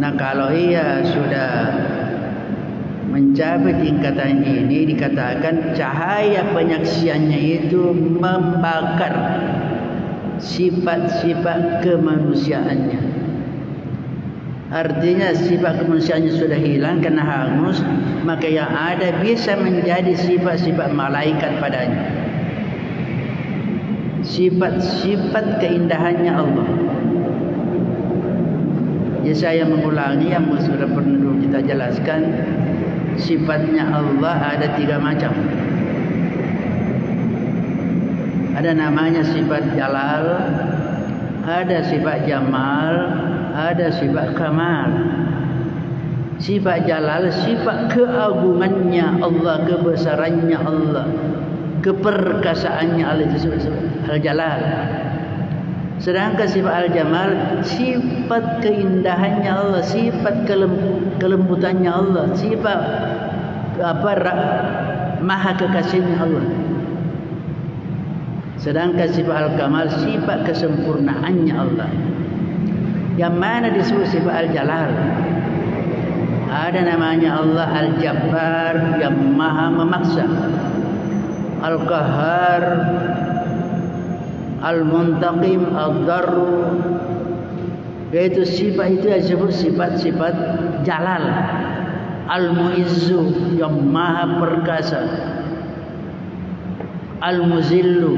Nah, kalau ia sudah mencapai tingkatan ini, dikatakan cahaya penyaksiannya itu membakar sifat-sifat kemanusiaannya. Artinya sifat kemanusiaannya sudah hilang karena hangus, maka yang ada bisa menjadi sifat-sifat malaikat padanya. Sifat-sifat keindahannya Allah. Ya, saya mengulangi yang sudah pernah dulu kita jelaskan. Sifatnya Allah ada 3 macam. Ada namanya sifat jalal, ada sifat jamal, ada sifat kamal. Sifat jalal, sifat keagungannya Allah, kebesarannya Allah, keperkasaannya Allah, itu disebut al-jalal. Sedangkan sifat al-jamal, sifat keindahannya Allah, sifat kelembutannya Allah, sifat maha kekasihnya Allah. Sedangkan sifat al-kamal, sifat kesempurnaannya Allah. Yang mana disebut sifat al-jalal? Ada namanya Allah al-jabbar, yang maha memaksa, al-qahhar, al-muntaqim, al-darru. Yaitu sifat itu disebut sifat-sifat jalal. Al-muizzu, yang maha perkasa, al-muzillu.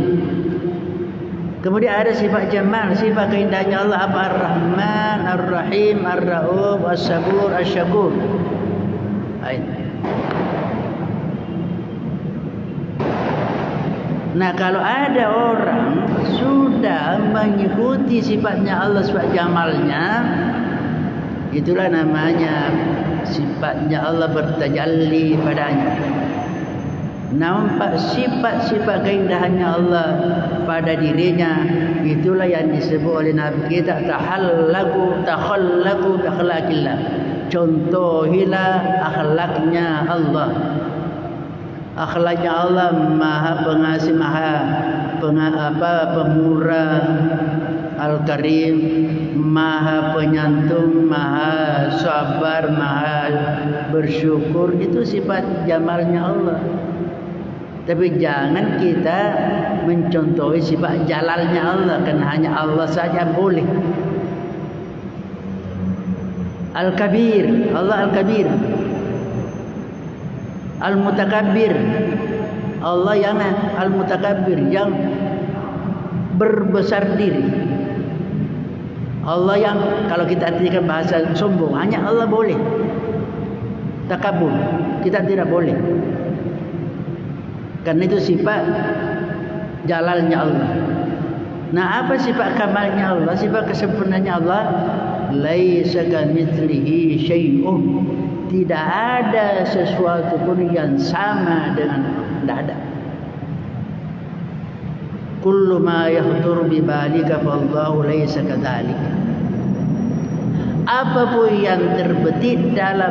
Kemudian ada sifat jamal, sifat keindahannya Allah apa? Ar-Rahman, Ar-Rahim, Ar-Rauf, As-Sabur, Asy-Syakur. Nah, kalau ada orang sudah mengikuti sifatnya Allah, sifat jamalnya, itulah namanya sifatnya Allah bertajalli padanya. Nampak sifat-sifat keindahannya Allah pada dirinya, itulah yang disebut oleh Nabi kita takhallaku bi akhlaqillah. Contohilah akhlaknya Allah. Akhlaknya Allah maha pengasih, maha pemurah, al-karim, maha penyantun, maha sabar, maha bersyukur. Itu sifat jamalnya Allah. Tapi jangan kita mencontohi sifat jalalnya Allah, karena hanya Allah saja boleh. Al-Kabir, Allah Al-Kabir. Al-Mutakabbir, Allah yang Al-Mutakabbir, yang berbesar diri. Allah yang kalau kita artikan bahasa sombong, hanya Allah boleh. Takabur, kita tidak boleh. Karena itu sifat jalalnya Allah. Nah, apa sifat kamalnya Allah? Sifat kesempurnaannya Allah, laisa kamitslihi syai'un. Tidak ada sesuatu pun yang sama dengan Allah. Tidak ada. Kullu ma yakhtur bi balika fallahu laisa kadzalika. Apapun yang terbetik dalam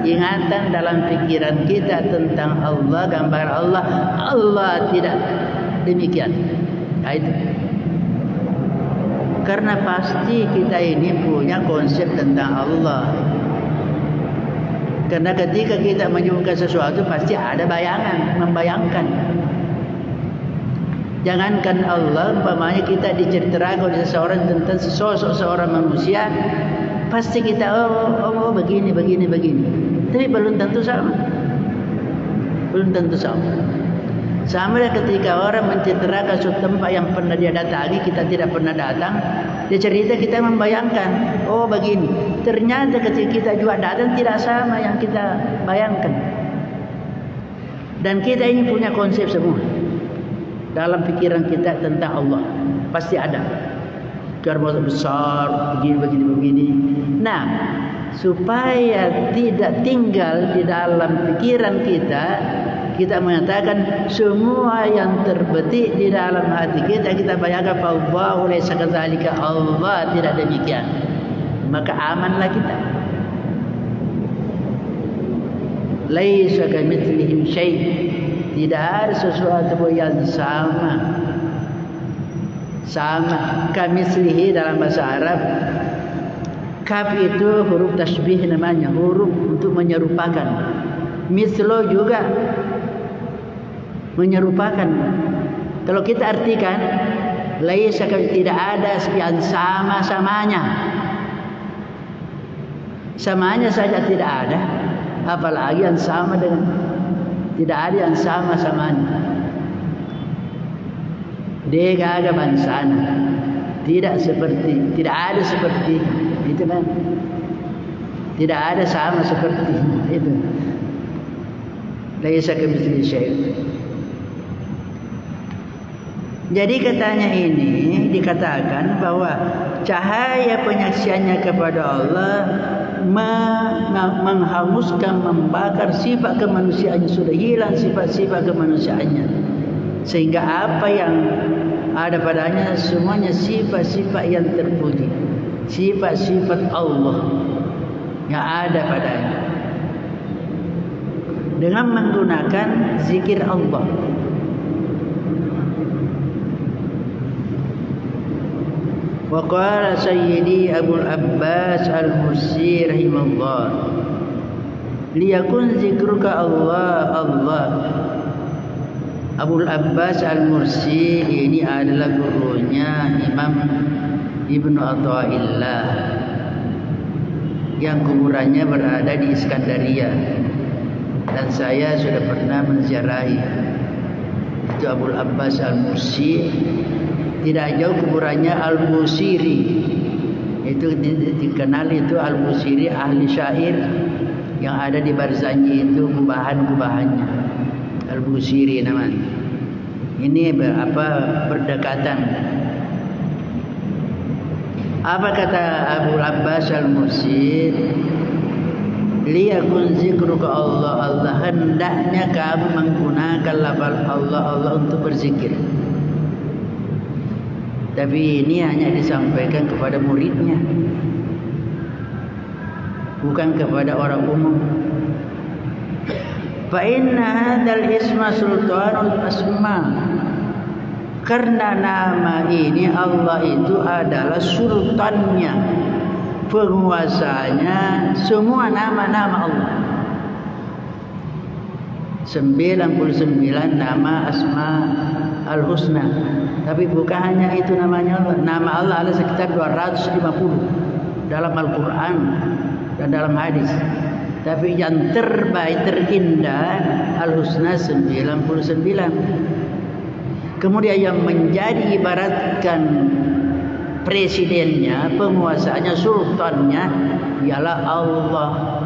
ingatan, dalam pikiran kita tentang Allah, gambaran Allah, Allah tidak demikian. Nah, itu. Karena pasti kita ini punya konsep tentang Allah. Karena ketika kita menyebutkan sesuatu pasti ada bayangan, membayangkan. Jangankan Allah, umpamanya kita diceritakan oleh seseorang tentang sosok seorang manusia, pasti kita oh begini. Tapi belum tentu sama. Belum tentu sama. Sama ketika orang menceritakan suatu tempat yang pernah dia datangi, kita tidak pernah datang, dia cerita, kita membayangkan, oh begini. Ternyata ketika kita juga datang tidak sama yang kita bayangkan. Dan kita ini punya konsep semua dalam pikiran kita tentang Allah. Pasti ada. Karena besar, begini. Nah, supaya tidak tinggal di dalam pikiran kita, kita mengatakan semua yang terbetik di dalam hati kita bayangkan, Allahu laisa kadzalika, Allah tidak demikian. Maka amanlah kita. Laisa kamitslihi syai'. Tidak ada sesuatu yang sama. Sama kamitslihi dalam bahasa Arab. Kaf itu huruf tasbih namanya, huruf untuk menyerupakan. Mislo juga menyerupakan. Kalau kita artikan, laisa, tidak ada yang sama-samanya. Samanya saja tidak ada, apalagi yang sama dengan, tidak ada yang sama-samanya. Dia ada bansana, tidak ada seperti itu kan? Tidak ada sama seperti itu. Laisa kamitslihi syai'. Jadi katanya ini dikatakan bahwa cahaya penyaksiannya kepada Allah menghanguskan, membakar sifat kemanusiaannya, sudah hilang sifat-sifat kemanusiaannya, sehingga apa yang ada padanya semuanya sifat-sifat yang terpuji, sifat-sifat Allah yang ada padanya, dengan menggunakan zikir Allah. Wa qala sayyidi Abul Abbas Al-Mursi rahimahullah, liyakun zikruka Allah Allah. Abul Abbas Al-Mursi ini adalah gurunya Imam Ibnu Athaillah yang kuburannya berada di Iskandaria, dan saya sudah pernah menziarahi itu Abul Abbas Al-Mursi. Tidak jauh kuburannya Al-Busiri, itu dikenal itu Al-Busiri, ahli syair yang ada di Barzanji, itu kubahan-kubahannya Al-Busiri namanya. Ini berdekatan. Apa kata Abul Abbas Al-Mursi? Liyakun zikruka Allah Allah, hendaknya kamu menggunakan lafaz Allah Allah untuk berzikir. Tapi ini hanya disampaikan kepada muridnya, bukan kepada orang umum. Fa inna hadzal isma sultanul asma, karena nama ini Allah itu adalah sultannya, penguasanya semua nama-nama Allah. 99 nama Asma Al-Husna. Tapi bukan hanya itu namanya Allah. Nama Allah ada sekitar 250 dalam Al-Quran dan dalam hadis. Tapi yang terbaik, terindah Al-Husna 99. Kemudian yang menjadi ibaratkan presidennya, penguasanya, sultannya ialah Allah.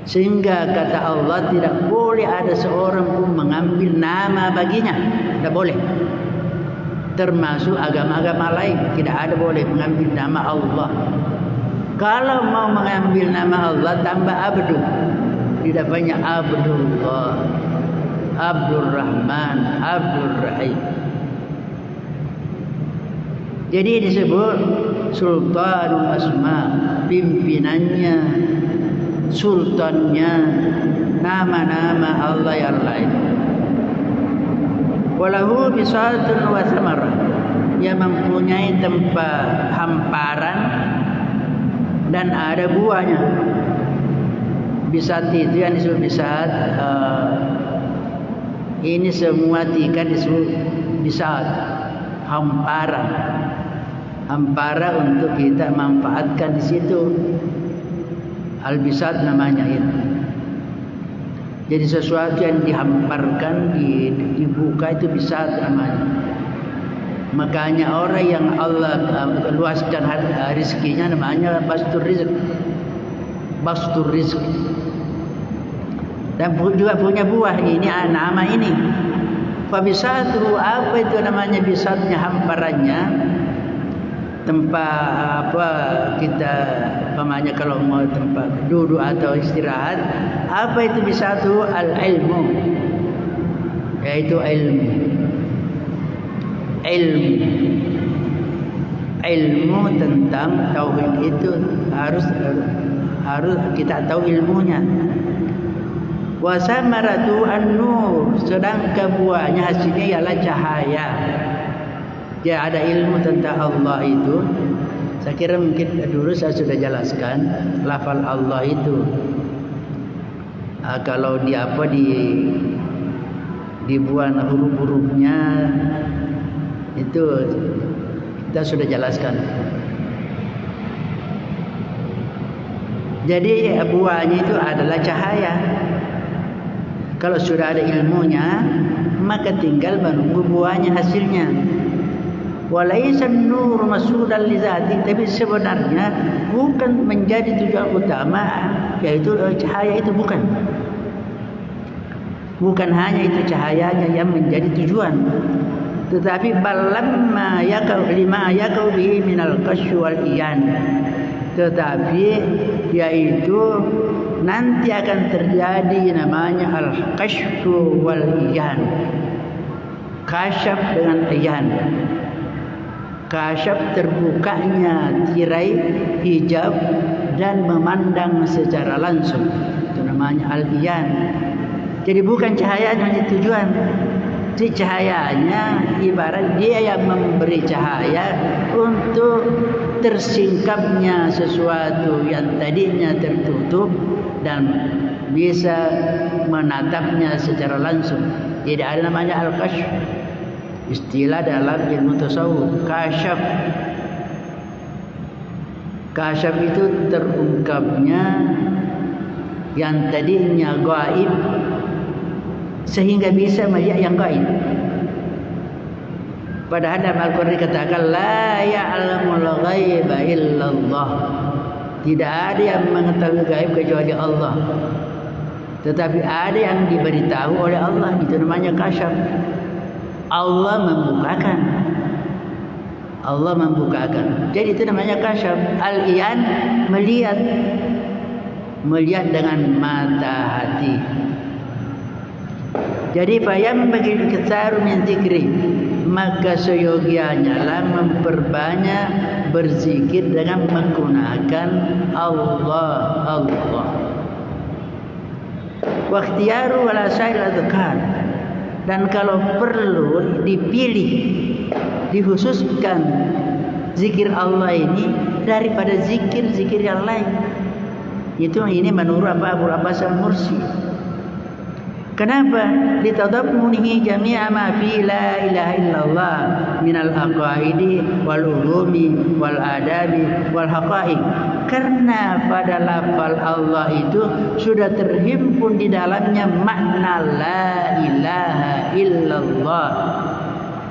Sehingga kata Allah, tidak boleh ada seorang pun mengambil nama baginya. Tidak boleh. Termasuk agama-agama lain, tidak ada boleh mengambil nama Allah. Kalau mau mengambil nama Allah, tambah abdu. Tidak banyak Abdullah, Abdul Rahman, Abdul Rahim. Jadi disebut Sultanul Asma, pimpinannya, sultannya, nama-nama Allah yang lain. Walahu bisatun wa samarah, yang mempunyai tempat hamparan dan ada buahnya. Bisat itu yang disebut bisat, ini semua tiga disebut bisat, hamparan. Hamparan untuk kita manfaatkan di situ. Al-bisat namanya itu. Jadi sesuatu yang dihamparkan, dibuka, itu bisat namanya. Makanya orang yang Allah luaskan rizkinya namanya bastur rizq. Bastur rizq. Dan juga punya buah ini, nama ini. Fabisatu, apa itu namanya bisatnya, hamparannya? Tempat kita namanya kalau mau tempat duduk atau istirahat. Apa itu bisatu? Al-ilmu, yaitu ilmu tentang tauhid. Itu harus kita tahu ilmunya. Wa samaratu an-nur, sedangkan buahnya hasilnya ialah cahaya. Dia ada ilmu tentang Allah itu. Saya kira mungkin dulu saya sudah jelaskan lafal Allah itu. Kalau dibuat huruf-hurufnya itu kita sudah jelaskan. Jadi buahnya itu adalah cahaya. Kalau sudah ada ilmunya, maka tinggal menunggu buahnya hasilnya. Walaysa an-nur masudan li zati, tapi sebenarnya bukan menjadi tujuan utama, yaitu cahaya itu bukan. Bukan hanya itu cahayanya yang menjadi tujuan, tetapi balamma yakau lima yakau bihi minal kasy wal iyan. Tetapi yaitu nanti akan terjadi namanya al-kasyfu wal iyan. Kasyaf dengan iyan. Kasyaf terbukanya tirai hijab dan memandang secara langsung, itu namanya al-iyan. Jadi bukan cahayanya menjadi tujuan. Jadi cahayanya ibarat dia yang memberi cahaya untuk tersingkapnya sesuatu yang tadinya tertutup dan bisa menatapnya secara langsung. Jadi ada namanya al-kasyf. Istilah dalam ilmu tasawuf, kasyaf. Kasyaf itu terungkapnya yang tadinya gaib sehingga bisa melihat yang gaib. Padahal dalam Al-Quran dikatakan la ya'lamul ghaiba illallah. Tidak ada yang mengetahui gaib kecuali Allah. Tetapi ada yang diberitahu oleh Allah, itu namanya kasyaf. Allah membukakan. Allah membukakan. Jadi itu namanya kasyaf. Al-iyan melihat. Melihat dengan mata hati. Jadi fayam bagi kesar min zikri, maka seyogianya lah memperbanyak berzikir dengan menggunakan Allah. Wa ikhtiyaru wala sa'il adzkar. Dan kalau perlu dipilih, dikhususkan zikir Allah ini daripada zikir-zikir yang lain. Itu ini menurut Abu Abbas Al-Mursi. Kenapa? Litadammunihi jami'a ma fi la ilaha illallah minal aqaidi wal ulumi wal adabi wal haqaiq. Karena pada lafal Allah itu sudah terhimpun di dalamnya makna la ilaha illallah.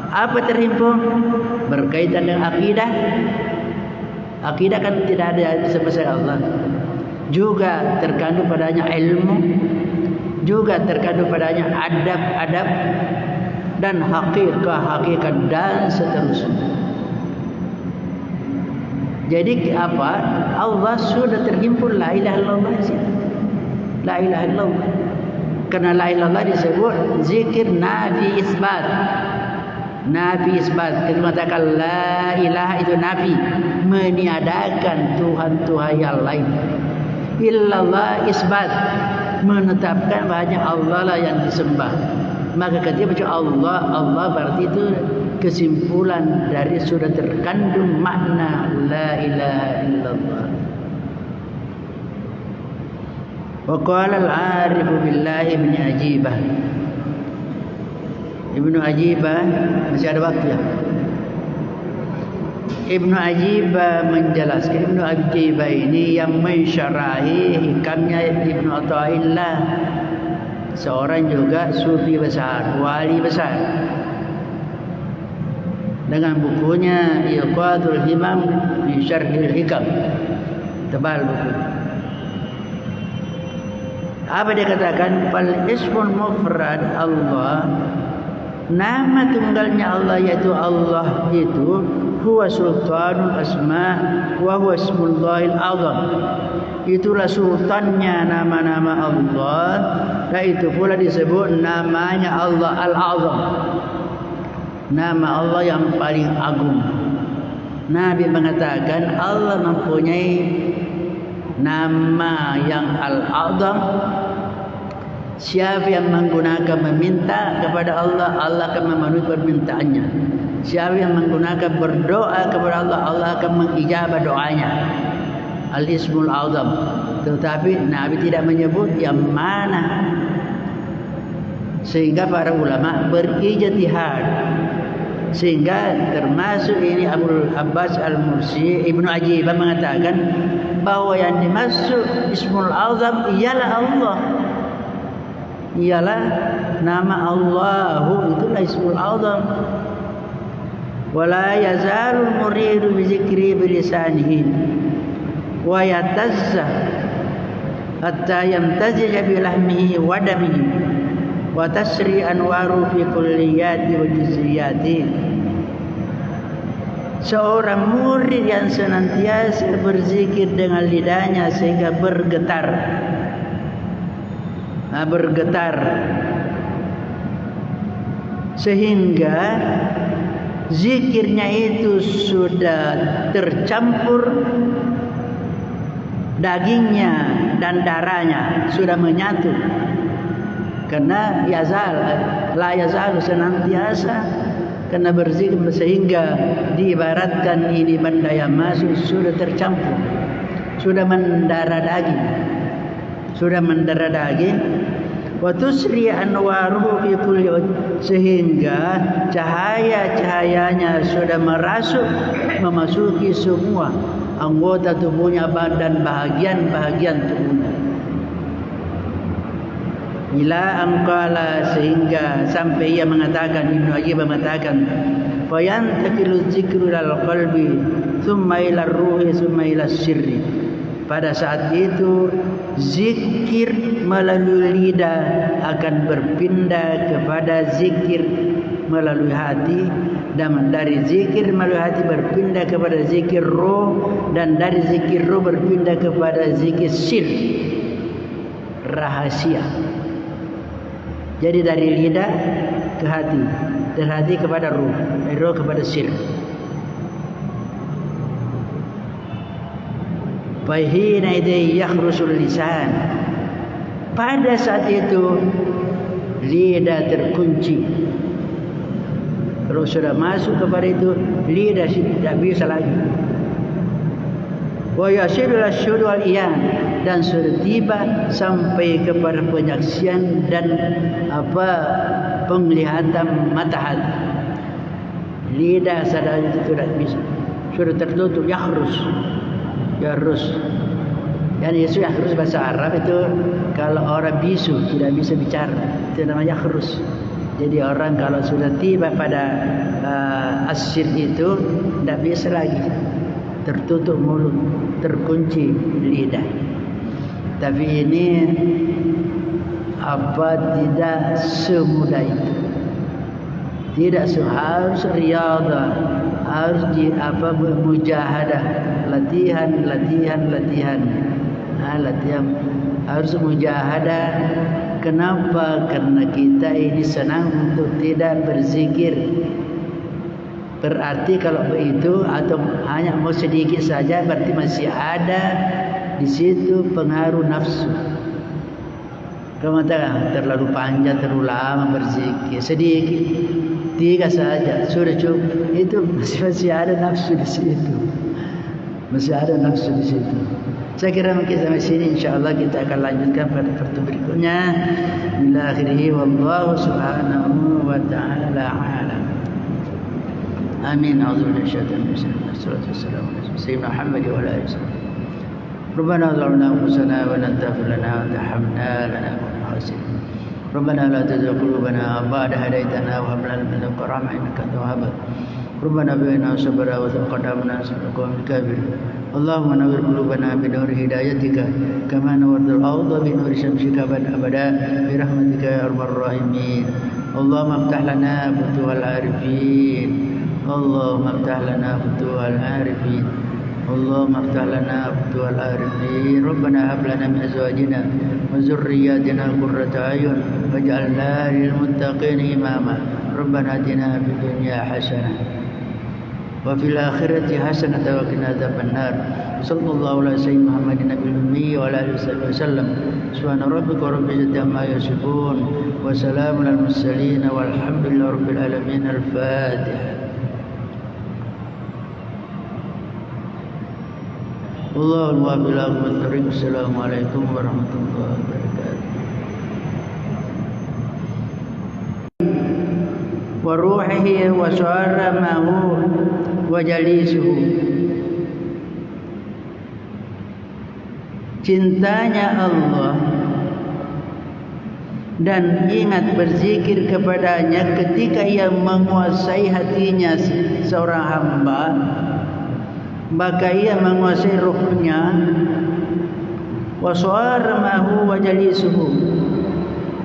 Apa terhimpun? Berkaitan dengan akidah. Akidah kan tidak ada sebesar Allah. Juga terkandung padanya ilmu, juga terkandung padanya adab-adab dan hakikat dan seterusnya. Jadi apa? Allah sudah terhimpun la ilaha illallah. La ilaha illallah. Karena la ilaha illallah disebut zikir nafi isbat. Nafi isbat. Kita mengatakan la ilaha itu nafi, meniadakan Tuhan-Tuhan yang lain. Illallah isbat, menetapkan banyak Allah lah yang disembah. Maka ketika baca Allah, Allah berarti itu kesimpulan dari sudah terkandung makna la ilaha illallah. Wa qala al-arif billahi ibn Ajibah. Ibnu Ajibah, masih ada waktu ya? Ibnu Ajibah menjelaskan, Ibnu Ajibah ini yang mensyarahi hikamnya Ibnu Athaillah, seorang juga sufi besar, wali besar, dengan bukunya Iqadul Himam fi Syarhil Hikam, tebal buku. Apa dia katakan? Fal ismul mufrad Allah, nama tunggalnya Allah yaitu Allah itu huwa sultanul asma wa huwa ismullahil azam. Itulah sultannya nama-nama Allah, dan itu pula disebut namanya Allah al-azam, nama Allah yang paling agung. Nabi mengatakan Allah mempunyai nama yang al-azam Siapa yang menggunakan meminta kepada Allah, Allah akan memenuhi permintaannya. Siapa yang menggunakan berdoa kepada Allah, Allah akan mengijabah doanya. Al-Ismul Azam. Tetapi Nabi tidak menyebut yang mana. Sehingga para ulama berijtihad. Sehingga termasuk ini Abul Abbas Al-Mursi, Ibnu Ajibah mengatakan bahwa yang dimaksud Ismul Azam ialah Allah. Ialah nama Allahu, itulah Ismul Azam. Wala yazalul muridu bi zikri bi lisanihi wa yatazza hatta yamtazija bi lahmihi wa damihi wa tasri anwaru fi kulliyati wa juz'iyati. Seorang murid yang senantiasa berzikir dengan lidahnya sehingga bergetar, sehingga zikirnya itu sudah tercampur dagingnya dan darahnya, sudah menyatu. Karena la yazal senantiasa, karena berzikir sehingga diibaratkan ini benda yang masuk sudah tercampur, sudah mendarah daging. Wa tusri anwaruhu fi kulli, sehingga cahaya-cahayanya sudah memasuki semua anggota tubuhnya dan bahagian-bahagian tubuhnya. Ila angkala, sehingga sampai ia mengatakan, Ibnu Ajibah mengatakan, fa yantaqilu dzikru lal qalbi thumma ila ruhi thumma ila sirri. Pada saat itu zikir melalui lidah akan berpindah kepada zikir melalui hati, dan dari zikir melalui hati berpindah kepada zikir roh, dan dari zikir roh berpindah kepada zikir sir, rahasia. Jadi dari lidah ke hati, dari hati kepada roh, dari roh kepada sir. Fahina idai yakhrusul lisan. Pada saat itu lidah terkunci. Kalau sudah masuk kepada itu, lidah tidak bisa lagi. Wa yasilu asyhadu wal iyan, dan sudah tiba sampai kepada penyaksian dan penglihatan mata hati. Lidah sadar itu tidak bisa, sudah tertutup. Yakhrus. Dan Yesus yakhrus bahasa Arab itu kalau orang bisu tidak bisa bicara, itu namanya yakhrus. Jadi orang kalau sudah tiba pada asyir itu tidak bisa lagi, tertutup mulut, terkunci lidah. Tapi ini tidak semudah itu. Tidak harus riadah, harus mujahadah, latihan, harus mujahadah. Kenapa? Karena kita ini senang untuk tidak berzikir. Berarti kalau begitu atau hanya mau sedikit saja, berarti masih ada di situ pengaruh nafsu. Kalau terlalu panjang, terlalu lama berzikir, sedikit, 3 saja sudah cukup, itu masih ada nafsu di situ. Saya kira mungkin sampai sini, insyaallah kita akan lanjutkan pada pertemuan berikutnya. Ila akhirih, wallahu subhanahu wa ta'ala a'lam. Amin. A'udzubillahi minasyaitonir rajim. Wassalatu wassalamu ala sayyidina Muhammad wa ala alihi wasallam. Rabbana zalamna anfusana wa la taghfir lana wa tarhamna lanakunanna minal khasirin. Rabbana la tuzigh qulubana ba'da idh hadaytana wa hab lana min ladunka rahmah innaka antal wahhab. Rabbana bina sabra wa taqaddamna sabqan kabir. Allahumma nawwir qulubana bi nuri hidayatika kama nawwartal arda bi nuri syamsika abada bi rahmatika ya arhamar rahimin. Allahumma iftah lana futuhal arifin. Allahumma iftah lana futuhal arifin. اللهم افتح لنا فتوح العارفين. ربنا هب لنا من ازواجنا وذرياتنا قرة اعين واجعلنا للمتقين اماما. ربنا اتنا في الدنيا حسنة wa fil akhirati hasanatan wa qina adzabannar. Sallallahu alaihi wasallam Muhammadin nabiyil ummi wa ala alihi wasallam. Subhana rabbika rabbil izzati amma yasifun wa salamun alal mursalin walhamdulillahi rabbil alamin. Al-Fatihah. Allahul muwaffiq. Assalamualaikum warahmatullahi wabarakatuh. Wa ruhihi wa syaramahu wa jalisuhu. Cintanya Allah dan ingat berzikir kepadanya ketika ia menguasai hatinya seorang hamba, maka ia menguasai ruhnya. Wa syaramahu wa jalisuhu,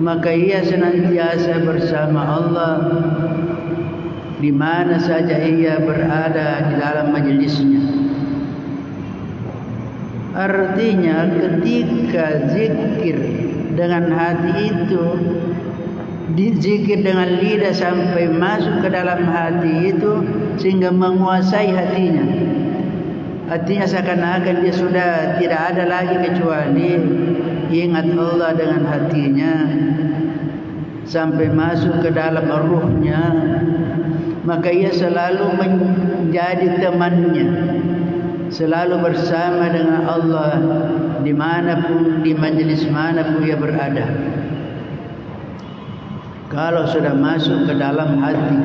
maka ia senantiasa bersama Allah di mana saja ia berada di dalam majelisnya. Artinya ketika zikir dengan hati itu, zikir dengan lidah sampai masuk ke dalam hati itu sehingga menguasai hatinya. Artinya seakan-akan dia sudah tidak ada lagi kecuali ingat Allah dengan hatinya sampai masuk ke dalam ruhnya, maka ia selalu menjadi temannya, selalu bersama dengan Allah dimanapun, di majelis manapun ia berada. Kalau sudah masuk ke dalam hati.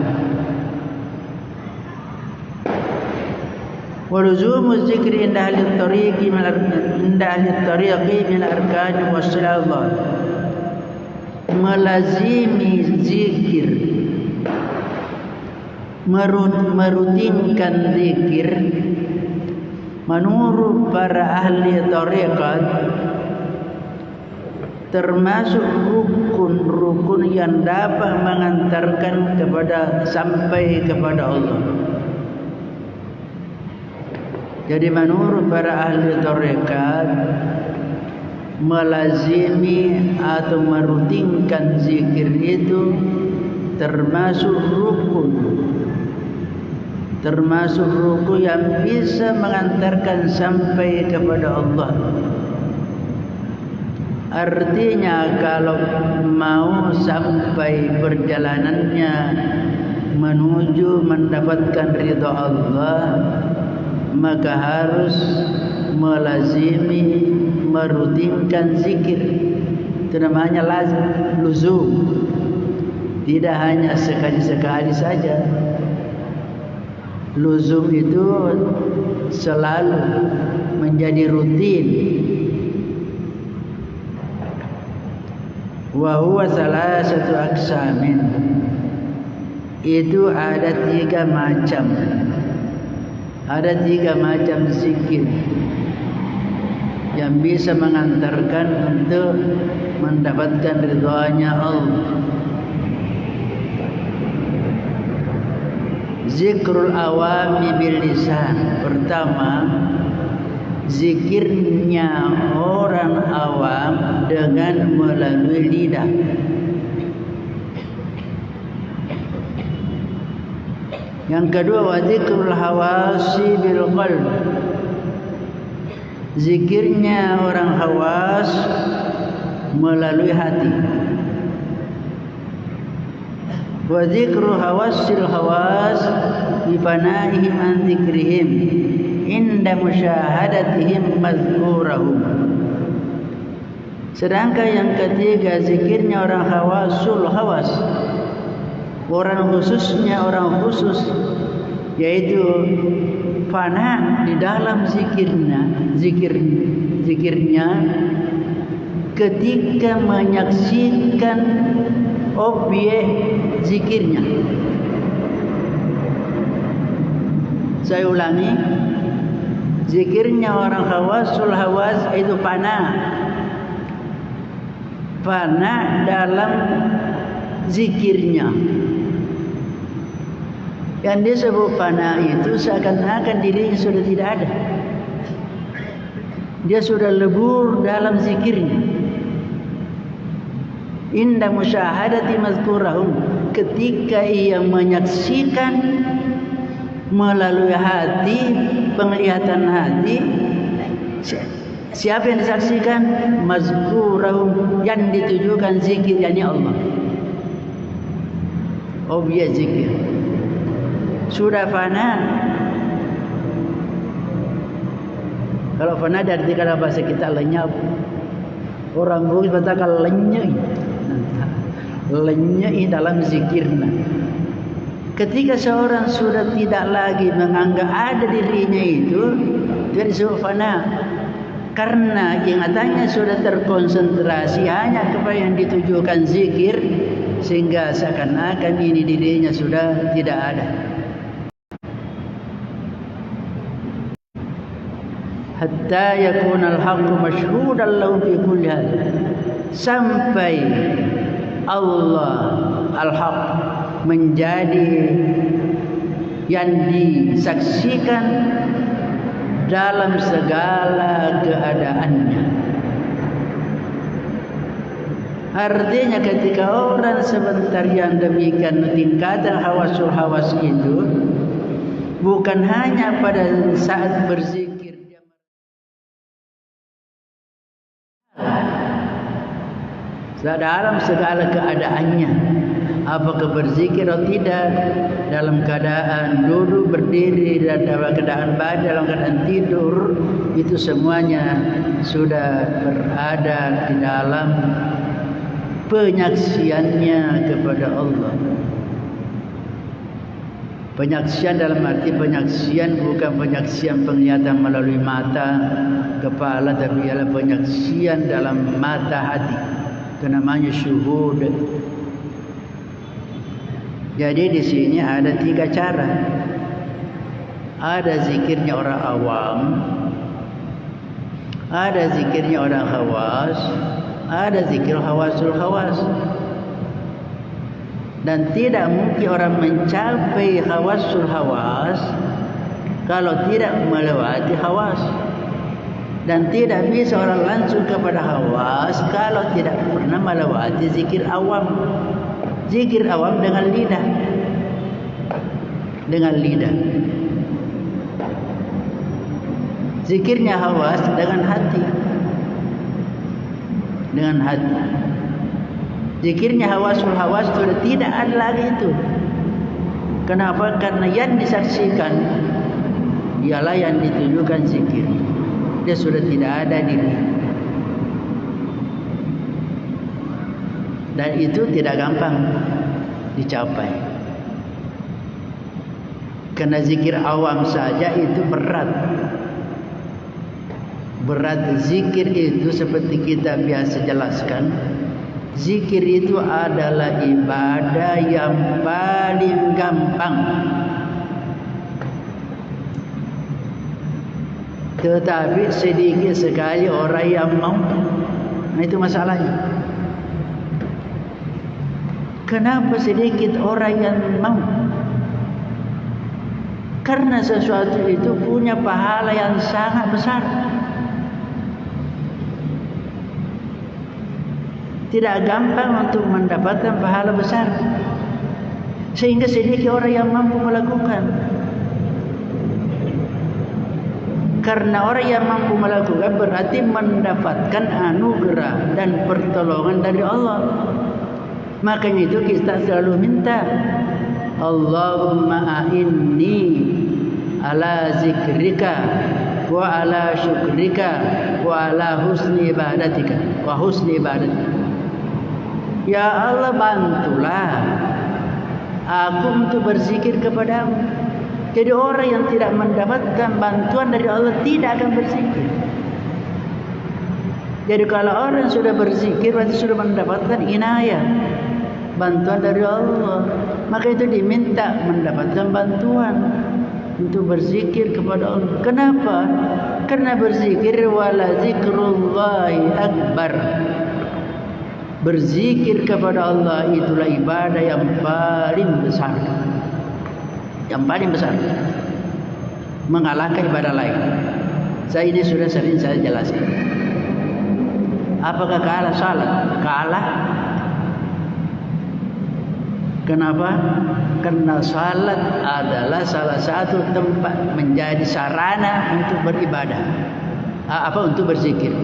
Waluzumu zikri inda ahli tariqi min arkani wassalallah. Melazimi zikir, merutinkan zikir menurut para ahli tariqat termasuk rukun-rukun yang dapat mengantarkan sampai kepada Allah. Jadi menurut para ahli tarekat, melazimi atau merutinkan zikir itu termasuk rukun yang bisa mengantarkan sampai kepada Allah. Artinya kalau mau sampai perjalanannya menuju mendapatkan ridha Allah, maka harus melazimi, merutinkan zikir. Itu namanya luzum. Tidak hanya sekali-sekali saja. Luzum itu selalu menjadi rutin. Wa huwa salasatu aqsamin. Itu ada 3 macam. Ada 3 macam zikir yang bisa mengantarkan untuk mendapatkan ridhanya Allah. Zikrul awami bil lisan. Pertama, zikirnya orang awam dengan melalui lidah. Yang kedua, wa zikrul hawasi bil qalb. Zikirnya orang hawas melalui hati. Wa zikru hawasil hawas bi fanaihim an zikrihim inda musyahadatihim mazkurahum. Sedangkan yang ketiga, zikirnya orang hawasul hawas, orang khususnya orang khusus, yaitu fana di dalam zikirnya ketika menyaksikan objek zikirnya. Saya ulangi, zikirnya orang hawasul hawas itu fana dalam zikirnya. Yang disebut fana itu seakan-akan dirinya sudah tidak ada. Dia sudah lebur dalam zikirnya. Inda musyahadati mazkurahum, ketika ia menyaksikan melalui hati, penglihatan hati. Siapa yang disaksikan? Mazkurahum, yang ditujukan zikir, yakni Allah. Objek zikir sudah fana. Kalau fana dari kata bahasa kita lenyap. Orang Bugis katakan lenyap. Lenyap dalam zikirnya. Ketika seorang sudah tidak lagi menganggap ada dirinya itu disebut fana. Karena ingatannya sudah terkonsentrasi hanya kepada yang ditujukan zikir, sehingga seakan-akan ini dirinya sudah tidak ada. Hatta yakuna al-haqqu mashhudan lahu fi kulli hal. Sampai Allah al-haq menjadi yang disaksikan dalam segala keadaannya. Artinya ketika orang sebentar yang demikian tingkatan hawasul hawas itu bukan hanya pada saat berzikir, dalam segala keadaannya. Apakah berzikir atau tidak, dalam keadaan duduk, berdiri, dan dalam keadaan badan, dalam keadaan tidur, itu semuanya sudah berada di dalam penyaksiannya kepada Allah. Penyaksian dalam arti penyaksian bukan penyaksian penglihatan melalui mata, kepala, tapi ialah penyaksian dalam mata hati. Itu namanya syuhud. Jadi di sini ada 3 cara. Ada zikirnya orang awam, ada zikirnya orang khawas, ada zikir hawasul hawas. Dan tidak mungkin orang mencapai hawasul hawas kalau tidak melewati hawas. Dan tidak bisa orang langsung kepada hawas kalau tidak pernah melewati zikir awam. Zikir awam dengan lidah. Dengan lidah. Zikirnya hawas dengan hati. Dengan hati. Zikirnya hawasul hawas sudah tidak ada lagi itu. Kenapa? Karena yang disaksikan ialah yang ditujukan zikir. Dia sudah tidak ada di diri. Dan itu tidak gampang dicapai. Karena zikir awam saja itu berat. Berat zikir itu seperti kita biasa jelaskan. Zikir itu adalah ibadah yang paling gampang. Tetapi sedikit sekali orang yang mau. Nah, itu masalahnya. Kenapa sedikit orang yang mau? Karena sesuatu itu punya pahala yang sangat besar. Tidak gampang untuk mendapatkan pahala besar. Sehingga sedikit orang yang mampu melakukan. Karena orang yang mampu melakukan berarti mendapatkan anugerah dan pertolongan dari Allah. Makanya itu kita selalu minta, Allahumma a'inni ala zikrika wa ala syukrika wa ala husni ibadatika wa husni ibadatika. Ya Allah, bantulah aku untuk berzikir kepadamu. Jadi orang yang tidak mendapatkan bantuan dari Allah tidak akan berzikir. Jadi kalau orang sudah berzikir berarti sudah mendapatkan inayah, bantuan dari Allah. Maka itu diminta mendapatkan bantuan untuk berzikir kepada Allah. Kenapa? Karena berzikir wala zikrullahi akbar. Berzikir kepada Allah itulah ibadah yang paling besar. Yang paling besar. Mengalahkan ibadah lain. Saya ini sudah sering saya jelaskan. Apakah kalah salat? Kalah. Kenapa? Karena salat adalah salah satu tempat menjadi sarana untuk beribadah. Untuk berzikir.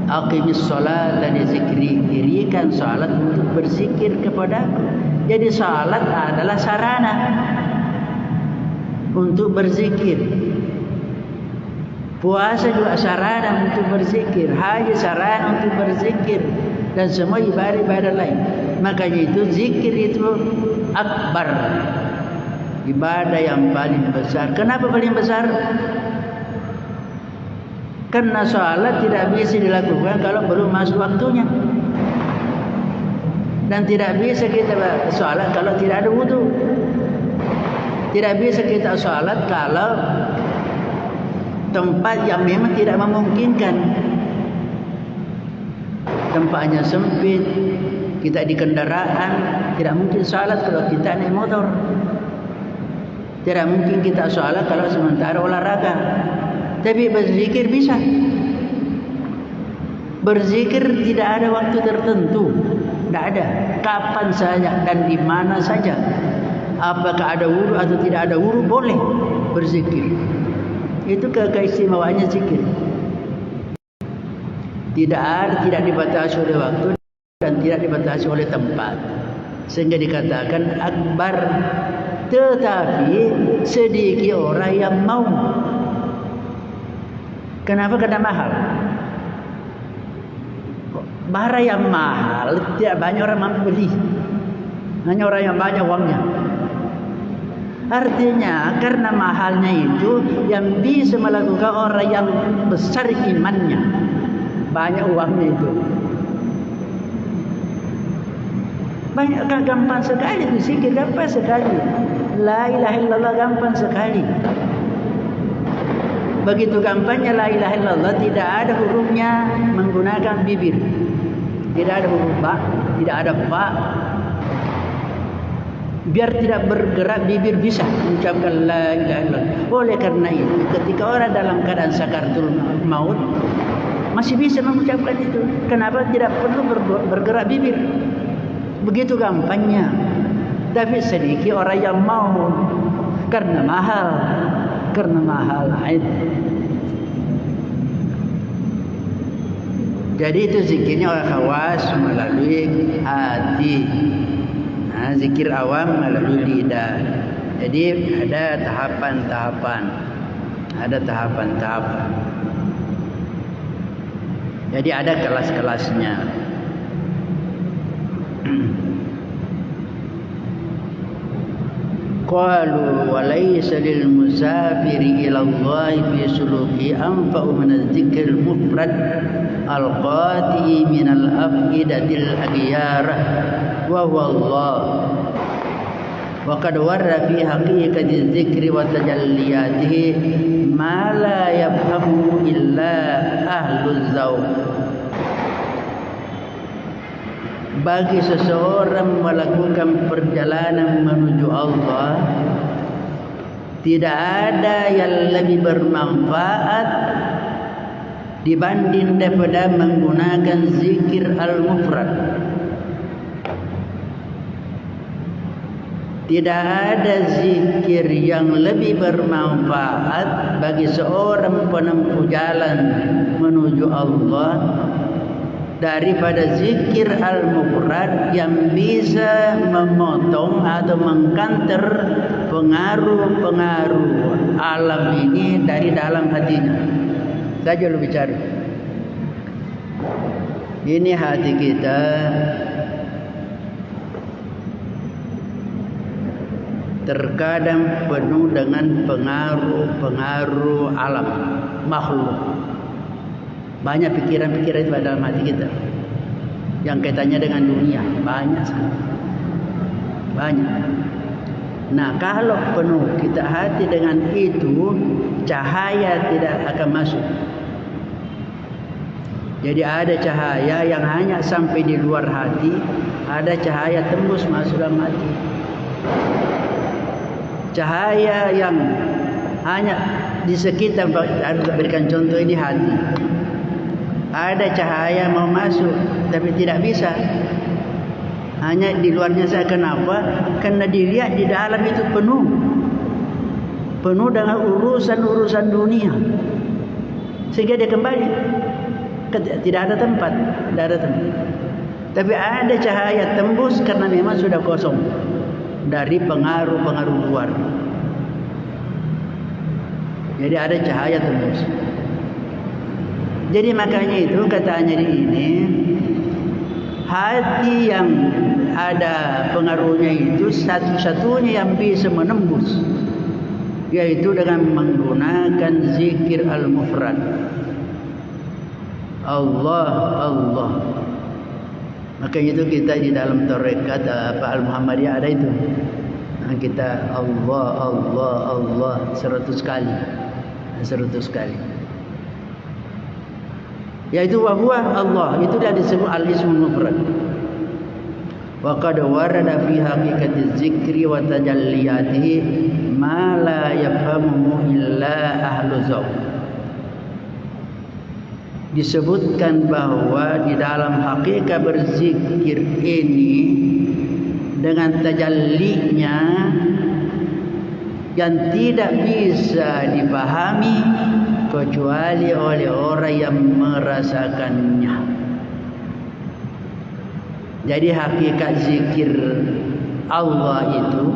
Aqimis salata li zikri, dirikan salat untuk berzikir kepadaku. Jadi salat adalah sarana untuk berzikir. Puasa juga sarana untuk berzikir, haji sarana untuk berzikir, dan semua ibadah-ibadah lain. Makanya itu zikir itu akbar, ibadah yang paling besar. Kenapa paling besar? Karena salat tidak bisa dilakukan kalau belum masuk waktunya, dan tidak bisa kita salat kalau tidak ada wudu. Tidak bisa kita salat kalau tempat yang memang tidak memungkinkan. Tempatnya sempit, kita di kendaraan, tidak mungkin salat kalau kita naik motor. Tidak mungkin kita salat kalau sementara olahraga. Tapi berzikir bisa. Berzikir tidak ada waktu tertentu, tidak ada. Kapan saja dan di mana saja. Apakah ada wudu atau tidak ada wudu, boleh berzikir. Itu keistimewaannya zikir. Tidak dibatasi oleh waktu dan tidak dibatasi oleh tempat. Sehingga dikatakan akbar. Tetapi sedikit orang yang mau. Kenapa? Karena mahal. Barang yang mahal tidak banyak orang mampu beli. Hanya orang yang banyak uangnya. Artinya karena mahalnya itu, yang bisa melakukan orang yang besar imannya, banyak uangnya itu. Banyak, gampang sekali itu zikir, gampang sekali. La ilaha illallah gampang sekali. Begitu gampangnya la ilaha illallah, tidak ada hurufnya menggunakan bibir. Tidak ada huruf ba, tidak ada fa. Biar tidak bergerak bibir bisa mengucapkan la ilaha illallah. Oleh karena itu, ketika orang dalam keadaan sakaratul maut masih bisa mengucapkan itu. Kenapa? Tidak perlu bergerak bibir. Begitu gampangnya. Tapi sedikit orang yang mau, karena mahal. Karena mahal. Jadi itu zikirnya orang khawas melalui hati. Nah, zikir awam melalui lidah. Jadi ada tahapan-tahapan. Ada tahapan-tahapan. Jadi ada kelas-kelasnya. Qalu wa laysa lil musafiri ila Allah fi suluki anfa'u min adh-dhikril mufrad al-qati min al-afidatil aghyarah wa huwa Allah. Wa qad warra fi haqiqati adh-dhikri wa tajalliyatihi ma la yafhamu illa ahluz zawq. Bagi seseorang melakukan perjalanan menuju Allah, tidak ada yang lebih bermanfaat dibanding daripada menggunakan zikir al-mufrad. Tidak ada zikir yang lebih bermanfaat bagi seorang penempuh jalan menuju Allah daripada zikir al-mufrad yang bisa memotong atau mengkanter pengaruh-pengaruh alam ini dari dalam hatinya. Saja lu bicara. Ini hati kita terkadang penuh dengan pengaruh-pengaruh alam, makhluk. Banyak pikiran-pikiran itu dalam hati kita yang kaitannya dengan dunia, banyak sekali. Banyak. Nah, kalau penuh kita hati dengan itu, cahaya tidak akan masuk. Jadi ada cahaya yang hanya sampai di luar hati, ada cahaya tembus masuk dalam hati. Cahaya yang hanya di sekitar, harus berikan contoh ini hati. Ada cahaya mau masuk tapi tidak bisa. Hanya di luarnya saya. Kenapa? Karena dilihat di dalam itu penuh dengan urusan-urusan dunia, sehingga dia kembali tidak ada tempat. Tapi ada cahaya tembus karena memang sudah kosong dari pengaruh-pengaruh luar. Jadi ada cahaya tembus. Jadi makanya itu katanya di ini, hati yang ada pengaruhnya itu satu-satunya yang bisa menembus, yaitu dengan menggunakan zikir al-mufrad. Allah, Allah. Makanya itu kita di dalam tarekat Al-Muhammadiyah ada itu. Kita Allah, Allah, Allah 100 kali. 100 kali. Yaitu wahwa Allah. Itu dia disebut al-ismul mufrad. Wa qad warada fi haqiqati dzikri wa tajalliyatihi ma la yafhamuhu illa ahlu dzauq. Disebutkan bahwa di dalam hakikat berzikir ini dengan tajallinya yang tidak bisa dipahami kecuali oleh orang yang merasakannya. Jadi hakikat zikir Allah itu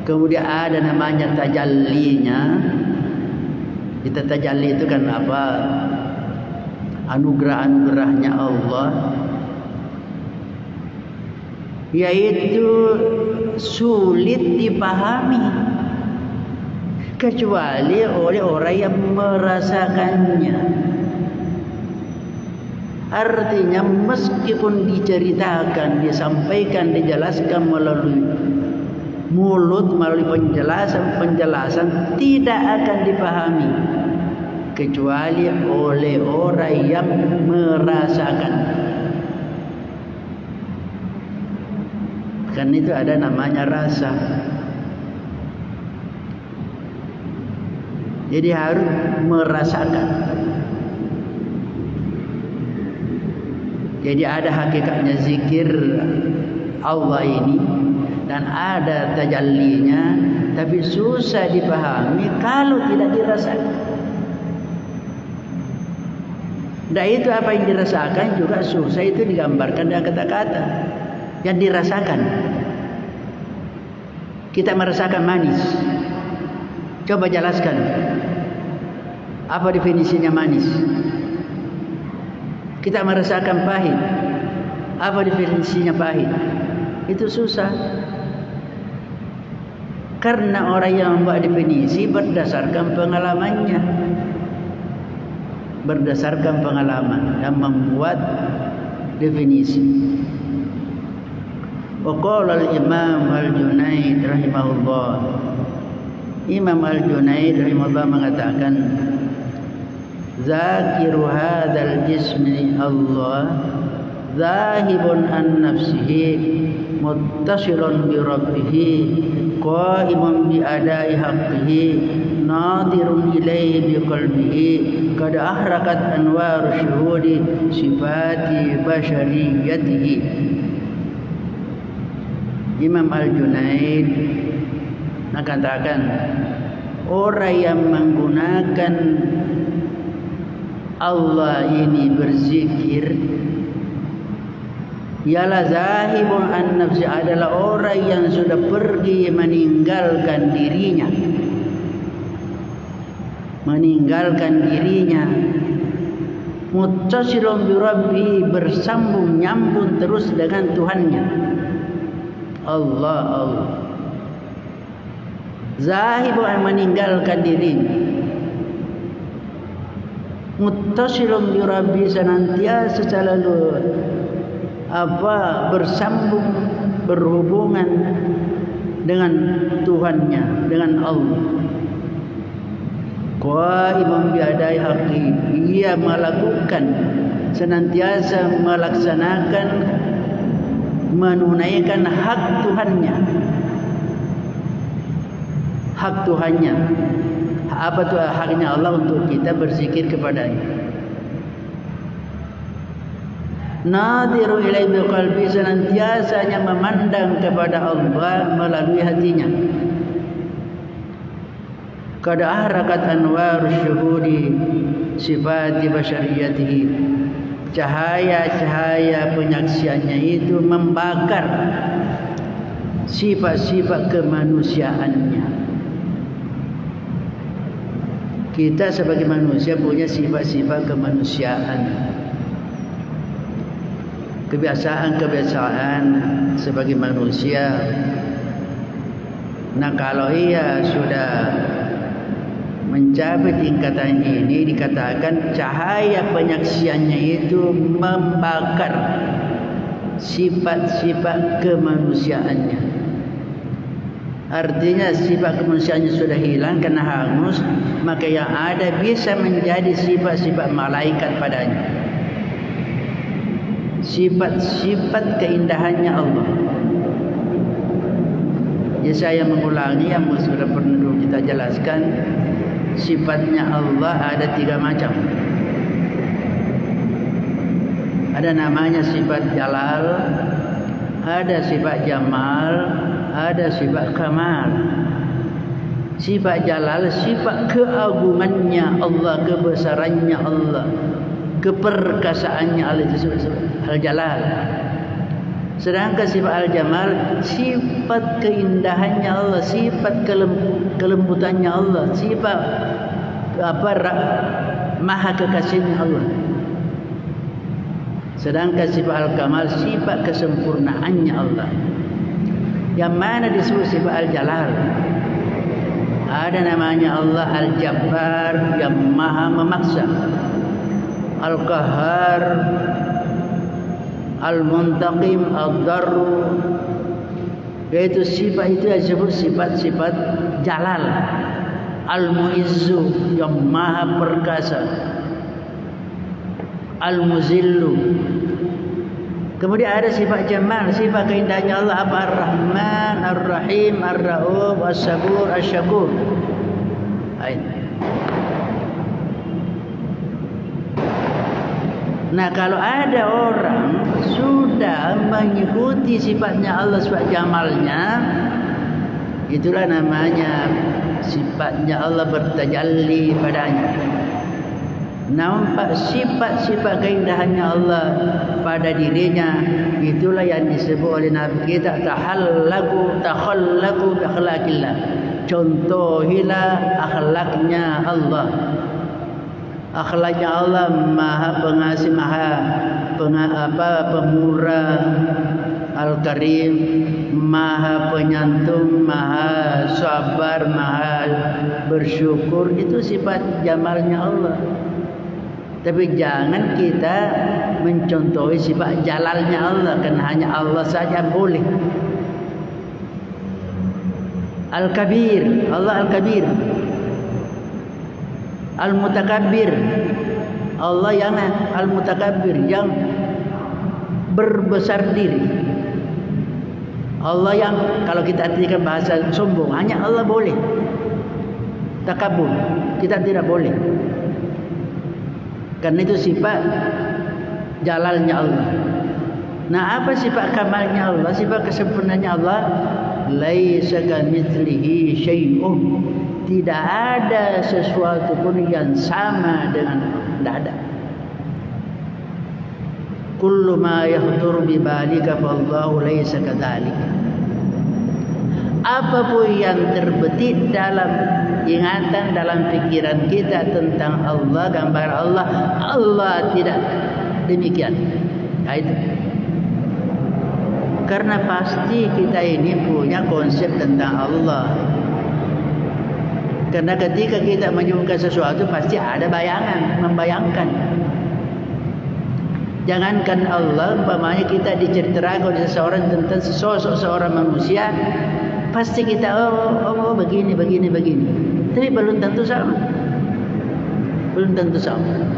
kemudian ada namanya tajallinya. Kita tajalli itu kan apa? Anugerah-anugerahnya Allah, yaitu sulit dipahami kecuali oleh orang yang merasakannya. Artinya meskipun diceritakan, disampaikan, dijelaskan melalui mulut, melalui penjelasan tidak akan dipahami kecuali oleh orang yang merasakan. Kan itu ada namanya rasa. Jadi harus merasakan. Jadi ada hakikatnya zikir Allah ini dan ada tajallinya, tapi susah dipahami kalau tidak dirasakan. Dan itu apa yang dirasakan juga susah itu digambarkan dengan kata-kata yang dirasakan. Kita merasakan manis. Coba jelaskan. Apa definisinya manis? Kita merasakan pahit. Apa definisinya pahit? Itu susah. Karena orang yang membuat definisi berdasarkan pengalamannya. Berdasarkan pengalaman yang membuat definisi. Wa qala al-Imam Al-Junaid rahimahullah. Imam Al-Junaid rahimahullah mengatakan, zakiru hadzal jismi Allah zahibun an nafsihi muttasilun bi rabbih qaimun bi adai haqqihi nadirun ilaihi bi qalbihi qad ahrakat anwaru syuhudi sifati bashariyatihi. Imam Al-Junaid mengatakan, orang yang menggunakan Allah ini berzikir ialah zahibun an nafsi, adalah orang yang sudah pergi meninggalkan dirinya. Meninggalkan dirinya. Muttasilun bi rabbi, bersambung nyambung terus dengan Tuhannya. Allah, Allah. Zahibun an meninggalkan dirinya. Muttasilun bi rabbi, senantiasa selalu bersambung, berhubungan dengan Tuhannya, dengan Allah. Qaimun bi adai haqqi, ia melakukan, senantiasa melaksanakan, menunaikan hak Tuhannya. Hak Tuhannya. Apa itu haknya Allah untuk kita berzikir kepadanya? Nadhiru ilaihi biqalbi, senantiasanya memandang kepada Allah melalui hatinya. Qad ahrakat anwar syuhudi sifati basyariyatihi, cahaya-cahaya penyaksiannya itu membakar sifat-sifat kemanusiaannya. Kita sebagai manusia punya sifat-sifat kemanusiaan, kebiasaan-kebiasaan sebagai manusia. Nah, kalau ia sudah mencapai tingkatan ini, dikatakan cahaya penyaksiannya itu membakar sifat-sifat kemanusiaannya. Artinya sifat kemanusiaannya sudah hilang karena hangus, maka yang ada bisa menjadi sifat-sifat malaikat padanya, sifat-sifat keindahannya Allah. Ya, saya mengulangi yang sudah pernah dulu kita jelaskan. Sifatnya Allah ada 3 macam. Ada namanya sifat jalal, ada sifat jamal, ada sifat kamal. Sifat jalal, sifat keagungannya Allah, kebesarannya Allah, keperkasaannya Allah, itu sifat al-jalal. Sedangkan sifat al-jamal, sifat keindahannya Allah, sifat kelembutannya Allah, sifat maha kekasihnya Allah. Sedangkan sifat al-kamal, sifat kesempurnaannya Allah. Yang mana disebut sifat al-jalal? Ada namanya Allah al-jabbar, yang maha memaksa, al-qahhar, al-muntaqim, ad-darru. Yaitu sifat itu yang disebut sifat-sifat jalal. Al-muizzu, yang maha perkasa, al-muzillu. Kemudian ada sifat jamal, sifat keindahannya Allah apa? Ar-Rahman, Ar-Rahim, Ar-Rauf, As-Sabur, Asy-Syakur. Nah, kalau ada orang sudah mengikuti sifatnya Allah, sifat jamalnya, itulah namanya sifatnya Allah bertajalli padanya. Nampak sifat-sifat keindahannya Allah pada dirinya, itulah yang disebut oleh Nabi kita takhallaku bi akhlaqillah. Contohilah akhlaknya Allah. Akhlaknya Allah maha pengasih, maha pemurah, al-karim, maha penyantun, maha sabar, maha bersyukur. Itu sifat jamalnya Allah. Tapi jangan kita mencontohi sifat jalalnya Allah, karena hanya Allah saja boleh. Al-Kabir, Allah Al-Kabir. Al-Mutakabbir, Allah yang Al-Mutakabbir, yang berbesar diri. Allah yang kalau kita artikan bahasa sombong, hanya Allah boleh. Takabur, kita tidak boleh. Karena itu sifat jalalnya Allah. Nah, apa sifat kamalnya Allah, sifat kesempurnaannya Allah? Laisa kamitslihi syai'un. Tidak ada sesuatu pun yang sama dengan Allah. Tidak ada. Kullu ma yakhtur bi balika fallahu laisa kadzalika. Apapun yang terbetik dalam ingatan, dalam pikiran kita tentang Allah, gambar Allah, Allah tidak demikian. Nah, itu. Karena pasti kita ini punya konsep tentang Allah. Karena ketika kita menyebutkan sesuatu pasti ada bayangan, membayangkan. Jangankan Allah, umpamanya kita diceritakan oleh seseorang tentang sosok seorang manusia, pasti kita oh begini. Tapi belum tentu sama. Belum tentu sama.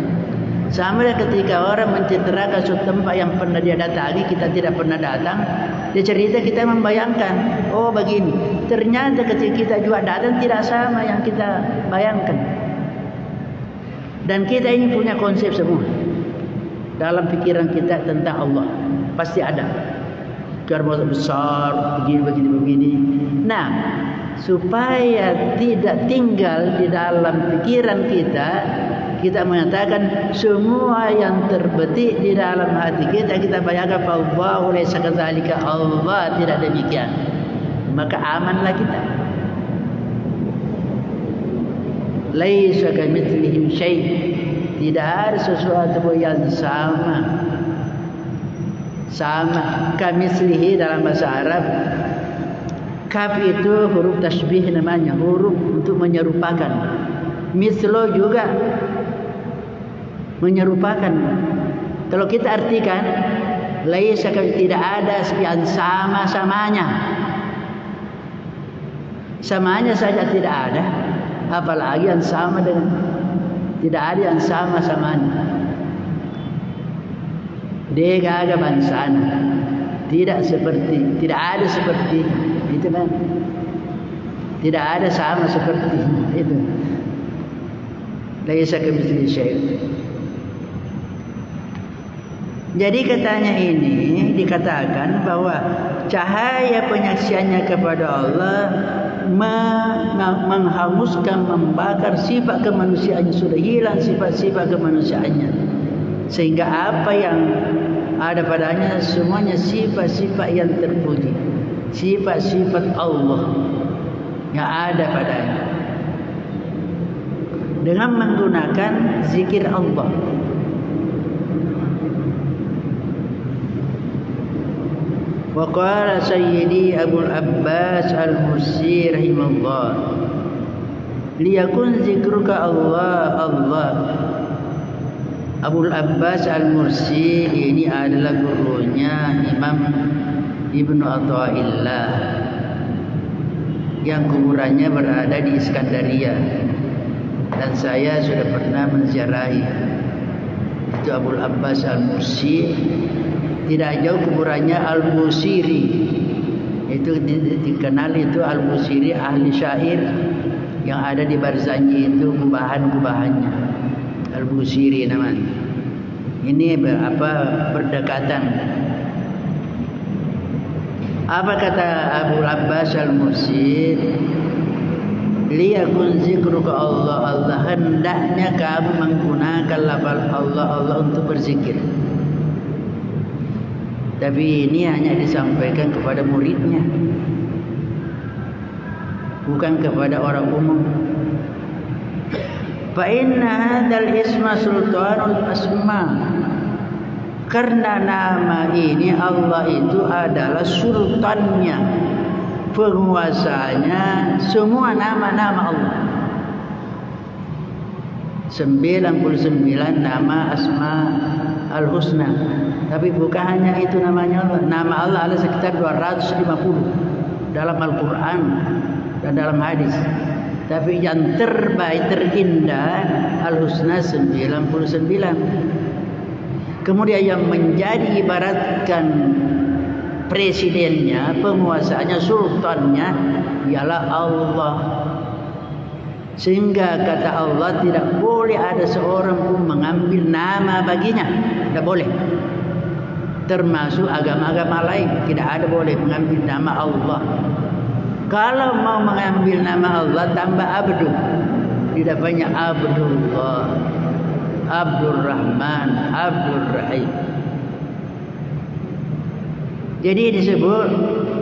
Sama ketika orang menceritakan suatu tempat yang pernah dia datangi, kita tidak pernah datang, dia cerita, kita membayangkan, oh begini. Ternyata ketika kita juga datang tidak sama yang kita bayangkan. Dan kita ini punya konsep semua. dalam pikiran kita tentang Allah. Pasti ada. Karena besar, begini. Nah, supaya tidak tinggal di dalam pikiran kita, kita mengatakan semua yang terbetik di dalam hati kita, kita bayangkan Allahu laisa kadzalika, Allah tidak demikian. Maka amanlah kita. Laisa kamitslihi syai', tidak ada sesuatu yang sama. Kamitslihi dalam bahasa Arab, kaf itu huruf tasbih namanya, huruf untuk menyerupakan. Mislo juga menyerupakan. Kalau kita artikan, laisa, tidak ada yang sama-samanya. Samanya saja tidak ada, apalagi yang sama dengan, tidak ada yang sama-samanya. Dia agak bansana, tidak ada seperti itu kan? Tidak ada sama seperti itu. Laisa kamitslihi syai'. Jadi katanya ini dikatakan bahwa cahaya penyaksiannya kepada Allah menghanguskan, membakar sifat kemanusiaannya, sudah hilang sifat-sifat kemanusiaannya, sehingga apa yang ada padanya semuanya sifat-sifat yang terpuji, sifat-sifat Allah yang ada padanya, dengan menggunakan zikir Allah. Wa qala sayyidi Abul Abbas Al-Mursi rahimahullah, liyakun zikruka Allah. Abul Abbas Al-Mursi ini adalah gurunya Imam Ibnu Athaillah yang kuburannya berada di Iskandaria, dan saya sudah pernah menziarahi itu Abul Abbas Al-Mursi. Tidak jauh kuburannya Al-Busiri, itu dikenal itu Al-Busiri, ahli syair yang ada di Barzanji, itu kubahan-kubahannya Al-Busiri namanya. Ini berdekatan. Apa kata Abu Abbas Al-Mursi? Liyakun zikruka Allah, hendaknya kamu menggunakan lafaz Allah untuk berzikir. Tapi ini hanya disampaikan kepada muridnya, bukan kepada orang umum. Fa inna hadzal isma sultanul asma, karena nama ini Allah itu adalah sultannya, penguasanya semua nama-nama Allah. 99 nama Asma Al-Husna. Tapi bukan hanya itu namanya Allah. Nama Allah ada sekitar 250 dalam Al-Quran dan dalam hadis. Tapi yang terbaik, terindah, Al-Husna 99. Kemudian yang menjadi ibaratkan presidennya, penguasanya, sultannya ialah Allah. Sehingga kata Allah, tidak boleh ada seorang pun mengambil nama baginya. Tidak boleh. Termasuk agama-agama lain, tidak ada boleh mengambil nama Allah. Kalau mau mengambil nama Allah, tambah Abdul. Tidak banyak Abdullah, Abdul Rahman, Abdul Rahim. Jadi disebut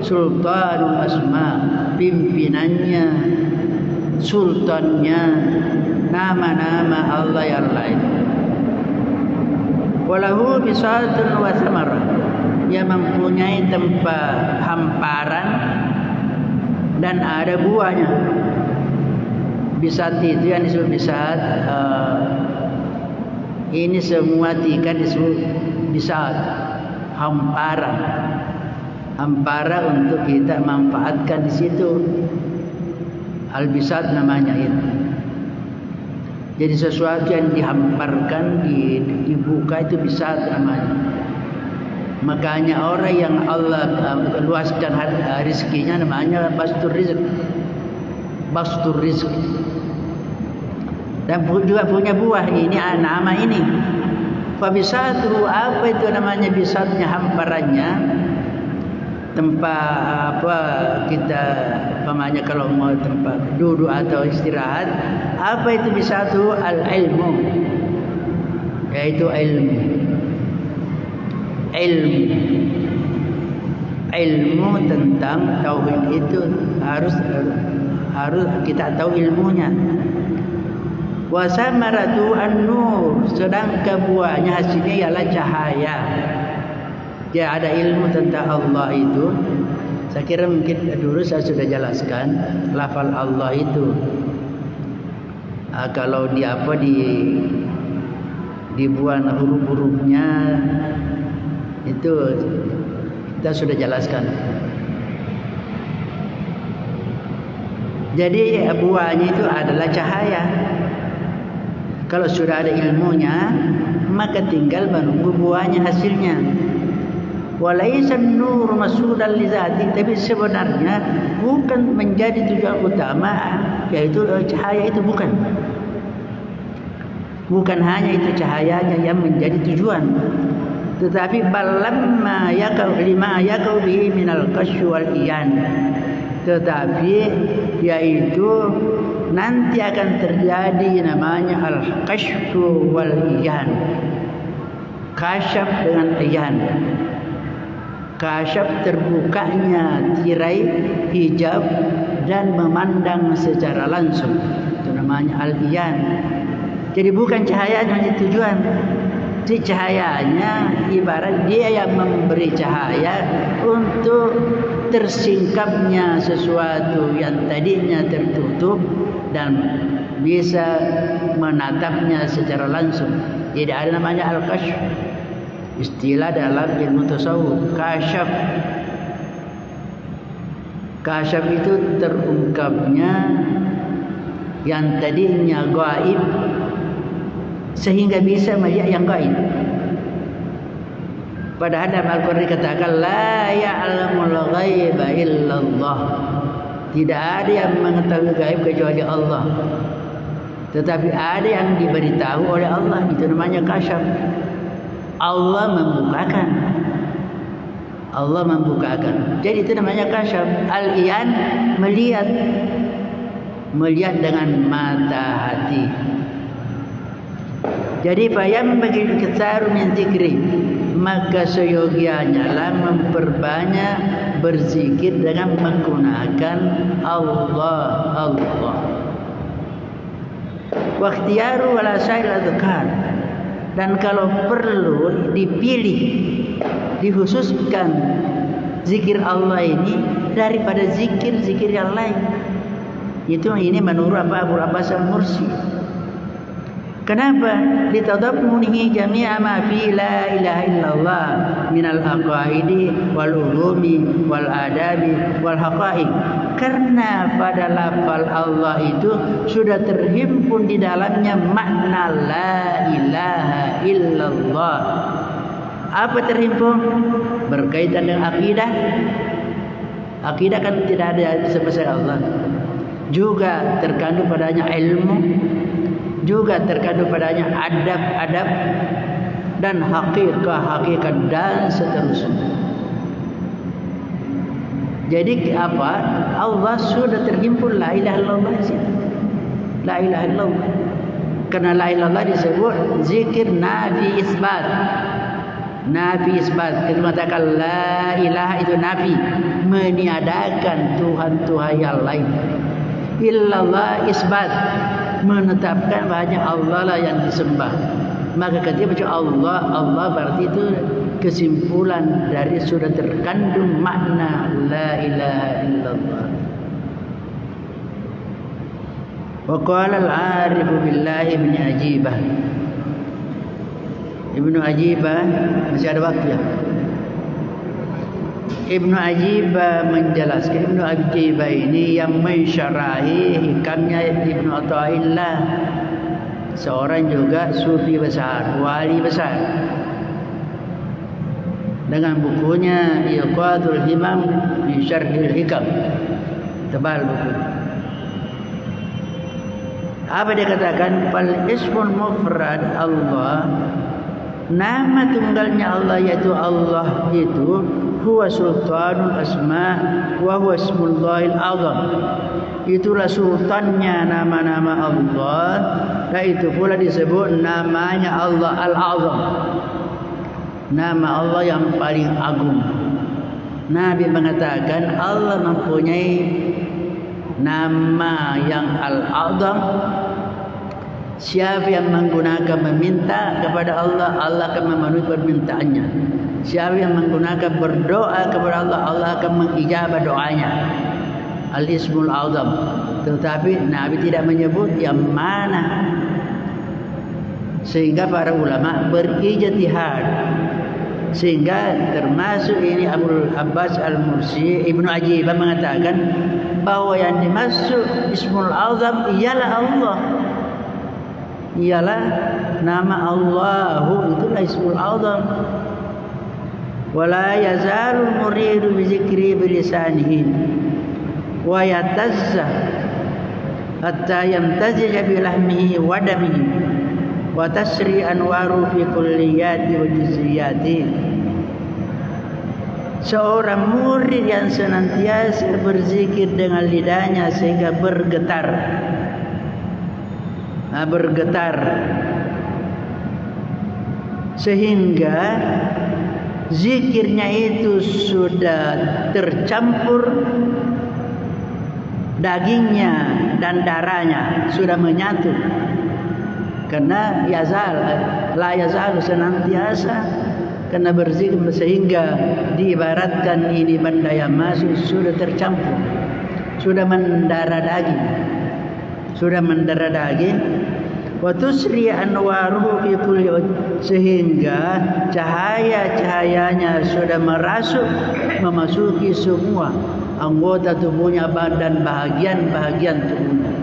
Sultanul Asma, pimpinannya, sultannya, nama-nama Allah yang lain. Walahu bisatun wa thamarah, dia mempunyai tempat hamparan dan ada buahnya. Bisat itu yang disebut bisat, ini semua tiga disebut bisat, hamparan. Hamparan untuk kita manfaatkan di situ. Al-bisat namanya itu. Jadi sesuatu yang dihamparkan, dibuka, itu bisat namanya. Makanya orang yang Allah luaskan rizkinya namanya bastur rizq. Bastur rizq. Dan juga punya buah ini, nama ini. Fabisatu, apa itu namanya bisatnya, hamparannya, tempat apa kita namanya kalau mau tempat duduk atau istirahat. Apa itu bisatu? Al-ilmu, yaitu ilmu tentang tauhid itu harus kita tahu ilmunya. Wa samaratu an-nur, sedangkan buahnya hasilnya ialah cahaya. Dia ada ilmu tentang Allah itu. Saya kira mungkin dulu saya sudah jelaskan lafal Allah itu. Kalau dibuat huruf-hurufnya itu kita sudah jelaskan. Jadi buahnya itu adalah cahaya. Kalau sudah ada ilmunya, maka tinggal menunggu buahnya, hasilnya. Walaisan nur masudan li zati, tapi sebenarnya bukan menjadi tujuan utama, yaitu cahaya itu bukan hanya itu cahayanya yang menjadi tujuan, tetapi balamma yakau lima yakau bihi minal kasy wal iyan, tetapi yaitu nanti akan terjadi namanya al-kasyfu wal iyan. Kasyaf dengan iyan. Kasyaf terbukanya tirai hijab dan memandang secara langsung, itu namanya al-iyan. Jadi bukan cahayanya yang tujuan. Jadi cahayanya ibarat dia yang memberi cahaya untuk tersingkapnya sesuatu yang tadinya tertutup dan bisa menatapnya secara langsung. Jadi ada namanya al-kasyf. Istilah dalam ilmu tasawuf, kasyaf. Kasyaf itu terungkapnya yang tadinya gaib sehingga bisa melihat yang gaib. Padahal dalam Al-Quran dikatakan la ya'lamul ghaiba illallah. Tidak ada yang mengetahui gaib kecuali Allah. Tetapi ada yang diberitahu oleh Allah, itu namanya kasyaf. Allah membukakan. Jadi itu namanya kasyaf. Al-iyan, melihat dengan mata hati. Jadi fayam bagi kesaru min zikri, maka seyogianya lah memperbanyak berzikir dengan menggunakan Allah. Wa ikhtiyaru wala sa'il adzkar, dan kalau perlu dipilih, dikhususkan zikir Allah ini daripada zikir yang lain. Ini menurut Abu Abbas Al-Mursi. Kenapa? Litadammunihi jami'a ma fi la ilaha illallah minal aqaidi wal ulumi wal adabi wal haqaiq. Karena pada lafal Allah itu sudah terhimpun di dalamnya makna la ilaha illallah. Apa terhimpun? Berkaitan dengan akidah. Akidah kan tidak ada sebesar Allah. Juga terkandung padanya ilmu, juga terkandung padanya adab-adab dan hakikat dan seterusnya. Jadi apa? Allah sudah terhimpun la ilaha illallah. La ilaha illallah. Karena la ilaha illallah disebut zikir nafi isbat. Nafi isbat. Kita mengatakan la ilaha itu nafi, meniadakan Tuhan yang lain. Illallah isbat, menetapkan banyak Allah lah yang disembah. Maka ketika baca Allah berarti itu kesimpulan dari sudah terkandung makna la ilaha illallah. Wa qala al-arif billahi ibn Ajibah. Ibnu Ajibah, masih ada waktu ya. Ibnu Ajibah menjelaskan, Ibnu Ajibah ini yang mensyarahi hikamnya Ibnu Athaillah, seorang juga sufi besar, wali besar, dengan bukunya Iqadul Himam fi Syarhil Hikam, tebal buku. Apa dia katakan? Fal ismul mufrad Allah Nama tunggalnya Allah yaitu Allah itu huwa sultanul asma wa huwa ismullahil azam. Itulah sultannya nama-nama Allah, dan itu pula disebut namanya Allah Al-Azam. Nama Allah yang paling agung. Nabi mengatakan Allah mempunyai nama yang Al-Azam. Siapa yang menggunakan meminta kepada Allah, Allah akan memenuhi permintaannya. Siapa yang menggunakan berdoa kepada Allah, Allah akan mengijabah doanya. Al-Ismul Azam. Tetapi Nabi tidak menyebut yang mana, sehingga para ulama berijtihad. Sehingga termasuk ini Abu Abbas Al-Mursi, Ibnu Ajibah mengatakan bahwa yang dimaksud Ismul Azam ialah Allah, ialah nama Allahu, itulah Ismul Azam. Wala yazalul muridu bi zikri bi lisanihi wa yatazza hatta yamtazija bi lahmihi wa damihi wa tasri anwaru fi kulliyati wa juz'iyati. Seorang murid yang senantiasa berzikir dengan lidahnya sehingga bergetar, sehingga zikirnya itu sudah tercampur dagingnya dan darahnya, sudah menyatu. Karena la yazal senantiasa, karena berzikir sehingga diibaratkan ini benda yang masuk sudah tercampur, sudah mendarah daging. Wa tusri anwaruhu fi kulli, sehingga cahaya-cahayanya sudah memasuki semua anggota tubuhnya dan bahagian-bahagian tubuhnya.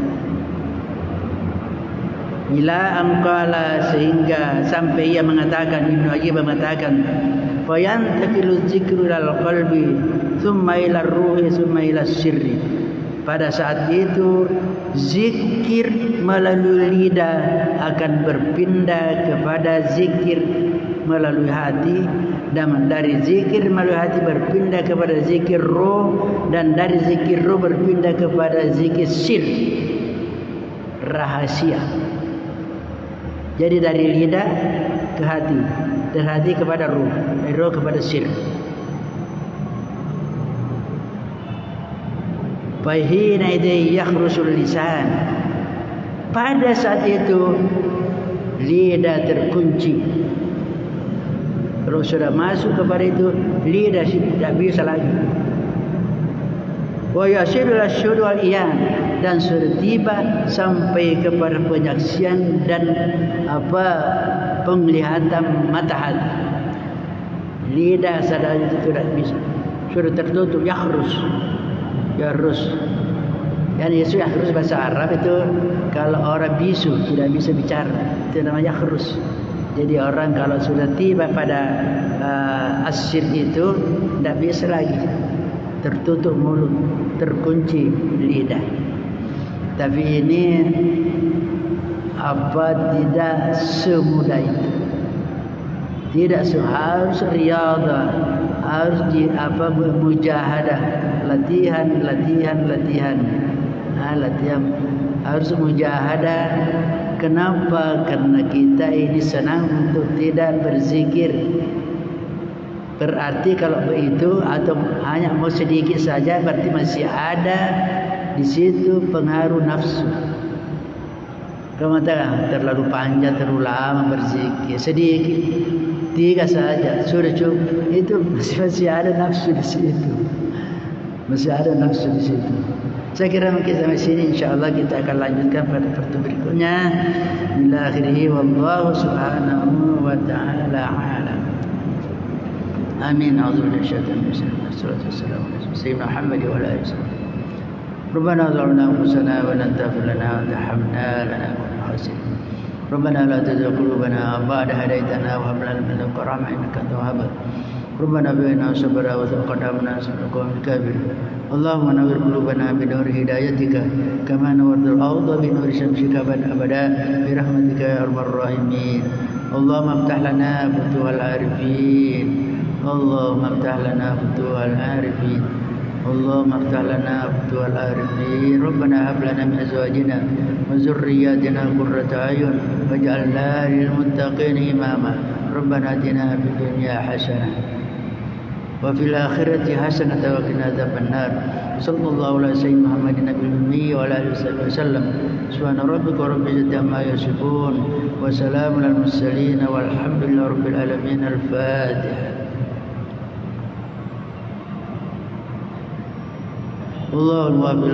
Ila angkala, sehingga sampai ia mengatakan, Ibnu Ajibah mengatakan, fayantakilu dzikru ilal qalbi thumma ila ruhi thumma ila sirri. Pada saat itu zikir melalui lidah akan berpindah kepada zikir melalui hati, dan dari zikir melalui hati berpindah kepada zikir roh, dan dari zikir roh berpindah kepada zikir sir, rahasia. Jadi dari lidah ke hati, dari hati kepada roh, dari roh kepada sir. Fahina idai yakhrusul lisan. Pada saat itu lidah terkunci. Kalau sudah masuk kepada itu, lidah tidak bisa lagi. Wa yasilul asyhadu wal iyan, dan sudah tiba sampai kepada penyaksian dan penglihatan mata hati. Lidah sadar itu tidak bisa, sudah tertutup. Yakhrus. Dan Yesus yakhrus bahasa Arab itu kalau orang bisu tidak bisa bicara, itu namanya yakhrus. Jadi orang kalau sudah tiba pada asyir itu tidak bisa lagi, tertutup mulut, terkunci lidah. Tapi ini tidak semudah itu. Tidak harus riyadhah, harus mujahadah, latihan, harus mujahadah. Kenapa? Karena kita ini senang untuk tidak berzikir. Berarti kalau begitu atau hanya mau sedikit saja, berarti masih ada di situ pengaruh nafsu. Kalau terlalu panjang, terlalu lama berzikir, sedikit, 3 saja sudah cukup, itu masih ada nafsu di situ. Saya kira mungkin sampai sini, insyaallah kita akan lanjutkan pada pertemuan berikutnya. Bila akhirih wallahu subhanahu wa ta'ala a'lam. Amin. A'udzubillahi minasyaitonir rajim. Wassalatu wassalamu ala sayyidina Muhammad wa ala alihi wasallam. Rabbana zalamna anfusana wa la taghfir lana wa tarhamna lanakunanna minal khasirin. Rabbana la tuzigh qulubana ba'da hadaytana wa hab lana min ladunka rahmatan innaka antal wahhab. ربنا بنا صبرا وتقدمنا سنقوم الكافر اللهم نور قلوبنا بنور هدايتك كما نورت الأرض بنور شمسك أبدا برحمتك يا أرحم الراحمين اللهم افتح لنا فتوح العارفين اللهم افتح لنا فتوح العارفين اللهم افتح لنا فتوح العارفين ربنا هب لنا من أزواجنا وذرياتنا قرة أعين واجعلنا للمتقين إماما ربنا آتنا في الدنيا حسنة وفي الآخرة حسنة وقنا عذاب النار صلى الله على سيدنا محمد النبي الأمي وعلى آله وصحبه وسلم سبحان ربك رب العزة عما يصفون وسلام على المرسلين والحمد لله رب العالمين الفاتحة الله الموفق